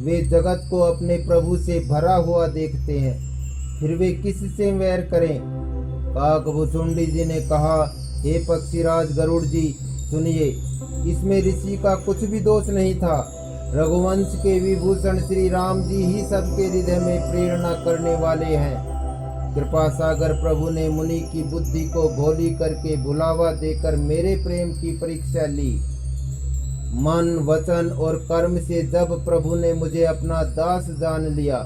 वे जगत को अपने प्रभु से भरा हुआ देखते हैं, फिर वे किससे वैर करें? काकभुचुंडी जी ने कहा, हे पक्षीराज गरुड़ जी, सुनिए, इसमें ऋषि का कुछ भी दोष नहीं था। रघुवंश के विभूषण श्री राम जी ही सबके हृदय में प्रेरणा करने वाले हैं। कृपा सागर प्रभु ने मुनि की बुद्धि को भोली करके भुलावा देकर मेरे प्रेम की परीक्षा ली। मन, वचन और कर्म से जब प्रभु ने मुझे अपना दास जान लिया,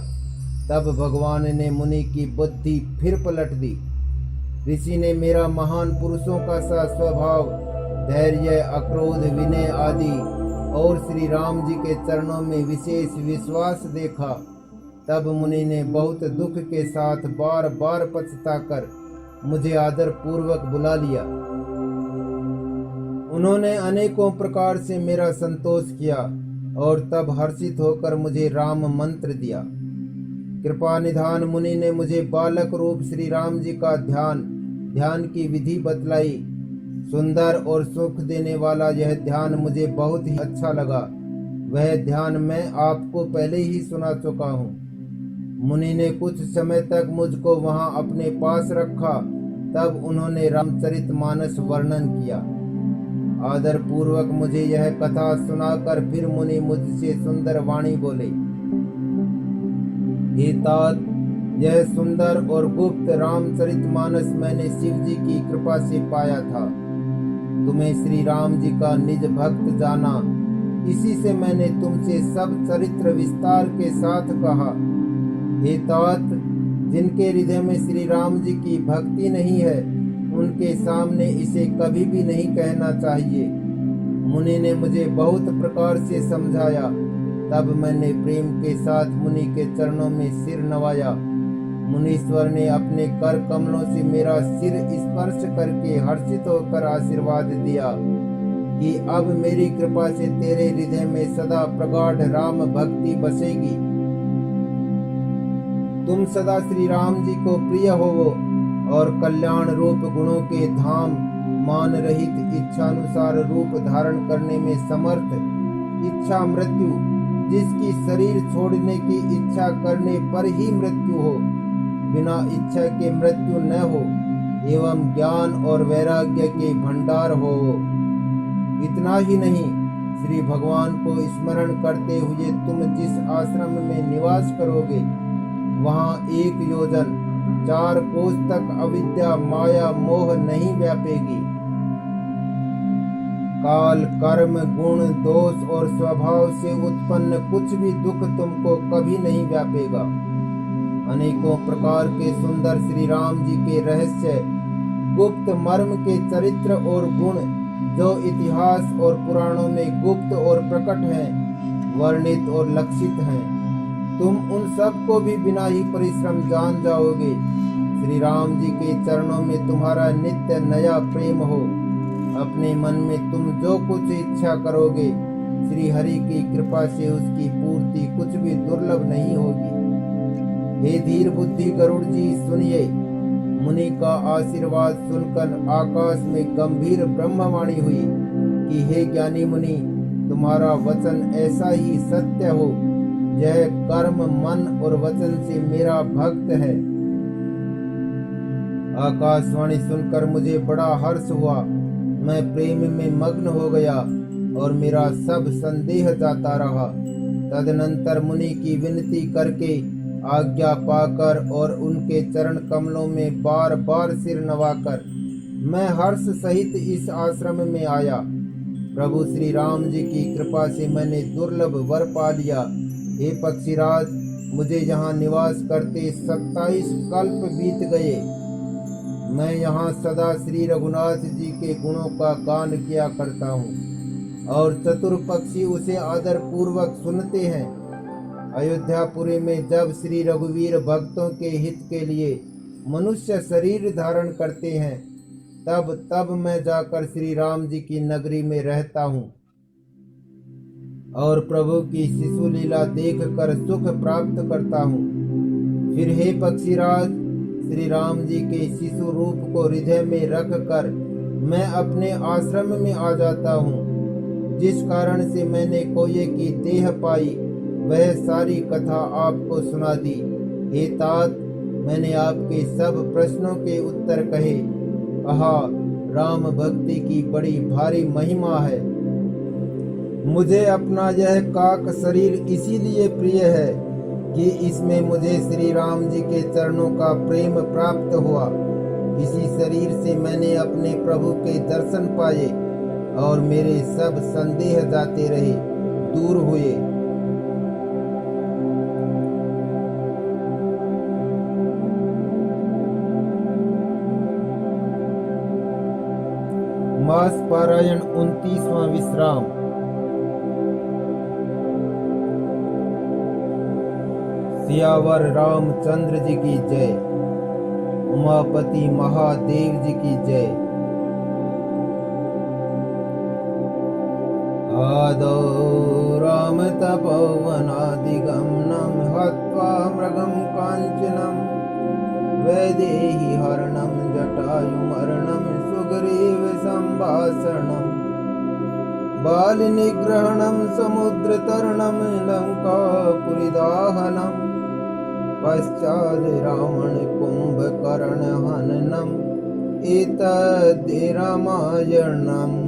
तब भगवान ने मुनि की बुद्धि फिर पलट दी। ऋषि ने मेरा महान पुरुषों का सा स्वभाव, धैर्य, अक्रोध, विनय आदि और श्री राम जी के चरणों में विशेष विश्वास देखा। तब मुनि ने बहुत दुख के साथ बार बार पछताकर मुझे आदर पूर्वक बुला लिया। उन्होंने अनेकों प्रकार से मेरा संतोष किया और तब हर्षित होकर मुझे राम मंत्र दिया। कृपा निधान मुनि ने मुझे बालक रूप श्री राम जी का ध्यान की विधि बतलाई। सुंदर और सुख देने वाला यह ध्यान मुझे बहुत ही अच्छा लगा। वह ध्यान मैं आपको पहले ही सुना चुका हूँ। मुनि ने कुछ समय तक मुझको वहां अपने पास रखा। तब उन्होंने रामचरितमानस वर्णन किया। आदर पूर्वक मुझे यह कथा सुनाकर फिर मुनि मुझसे सुंदर वाणी बोले। हे तात, यह सुंदर और गुप्त रामचरितमानस मैंने शिव जी की कृपा से पाया था। तुम्हें श्री राम जी का निज भक्त जाना, इसी से मैंने तुमसे सब चरित्र विस्तार के साथ कहा। हे तात, जिनके हृदय में श्री राम जी की भक्ति नहीं है, उनके सामने इसे कभी भी नहीं कहना चाहिए। मुनि ने मुझे बहुत प्रकार से समझाया। तब मैंने प्रेम के साथ मुनि के चरणों में सिर नवाया। मुनीश्वर ने अपने कर कमलों से मेरा सिर स्पर्श करके हर्षित होकर आशीर्वाद दिया कि अब मेरी कृपा से तेरे हृदय में सदा प्रगाढ़ राम भक्ति बसेगी। तुम सदा श्री राम जी को प्रिय होवो और कल्याण रूप गुणों के धाम, मान रहित इच्छानुसार रूप धारण करने में समर्थ, इच्छा मृत्यु, जिसकी शरीर छोड़ने की इच्छा करने पर ही मृत्यु हो, बिना इच्छा के मृत्यु न हो, एवं ज्ञान और वैराग्य के भंडार हो। इतना ही नहीं, श्री भगवान को स्मरण करते हुए तुम जिस आश्रम में निवास करोगे, वहाँ 1 योजन 4 कोस तक अविद्या, माया, मोह नहीं व्यापेगी। काल, कर्म, गुण, दोष और स्वभाव से उत्पन्न कुछ भी दुख तुमको कभी नहीं व्यापेगा। अनेकों प्रकार के सुंदर श्री राम जी के रहस्य, गुप्त मर्म के चरित्र और गुण जो इतिहास और पुराणों में गुप्त और प्रकट हैं, वर्णित और लक्षित हैं, तुम उन सब को भी बिना ही परिश्रम जान जाओगे। श्री राम जी के चरणों में तुम्हारा नित्य नया प्रेम हो। अपने मन में तुम जो कुछ इच्छा करोगे, श्री हरि की कृपा से उसकी पूर्ति कुछ भी दुर्लभ नहीं होगी। हे धीर बुद्धि गरुड़ जी, सुनिए। मुनि का आशीर्वाद सुनकर आकाश में गंभीर ब्रह्मवाणी हुई कि हे ज्ञानी मुनि, तुम्हारा वचन ऐसा ही सत्य हो। यह कर्म, मन और वचन से मेरा भक्त है। आकाशवाणी सुनकर मुझे बड़ा हर्ष हुआ। मैं प्रेम में मग्न हो गया और मेरा सब संदेह जाता रहा। तदनंतर मुनि की विनती करके, आज्ञा पाकर और उनके चरण कमलों में बार बार सिर नवाकर मैं हर्ष सहित इस आश्रम में आया। प्रभु श्री राम जी की कृपा से मैंने दुर्लभ वर पा लिया। हे पक्षीराज, मुझे यहाँ निवास करते 27 कल्प बीत गए। मैं यहाँ सदा श्री रघुनाथ जी के गुणों का गान किया करता हूँ और चतुर पक्षी उसे आदर पूर्वक सुनते हैं। अयोध्यापुरी में जब श्री रघुवीर भक्तों के हित के लिए मनुष्य शरीर धारण करते हैं, तब मैं जाकर श्री राम जी की नगरी में रहता हूँ और प्रभु की शिशु लीला देख कर सुख प्राप्त करता हूँ। फिर हे पक्षीराज, श्री राम जी के शिशु रूप को हृदय में रख कर मैं अपने आश्रम में आ जाता हूँ। जिस कारण से मैंने कोये की देह पाई, वह सारी कथा आपको सुना दी। हे तात, मैंने आपके सब प्रश्नों के उत्तर कहे। कहा, राम भक्ति की बड़ी भारी महिमा है। मुझे अपना यह काक शरीर इसीलिए प्रिय है कि इसमें मुझे श्री राम जी के चरणों का प्रेम प्राप्त हुआ। इसी शरीर से मैंने अपने प्रभु के दर्शन पाए और मेरे सब संदेह जाते रहे, दूर हुए। मास पारायण 29वां विश्राम। सियावर रामचंद्र जी की जय। उमापति महादेव जी की जय। आदौ राम तपोवनादिगमनं हत्वा मृगं काञ्चनं वैदेही हरणं जटायुमरणं सुग्रीव सम्भाषणं बालनिग्रहणं समुद्रतरणं लङ्कापुरीदाहनं पश्चाद् रावण कुम्भकर्ण हननम् एतद् रामायणम्।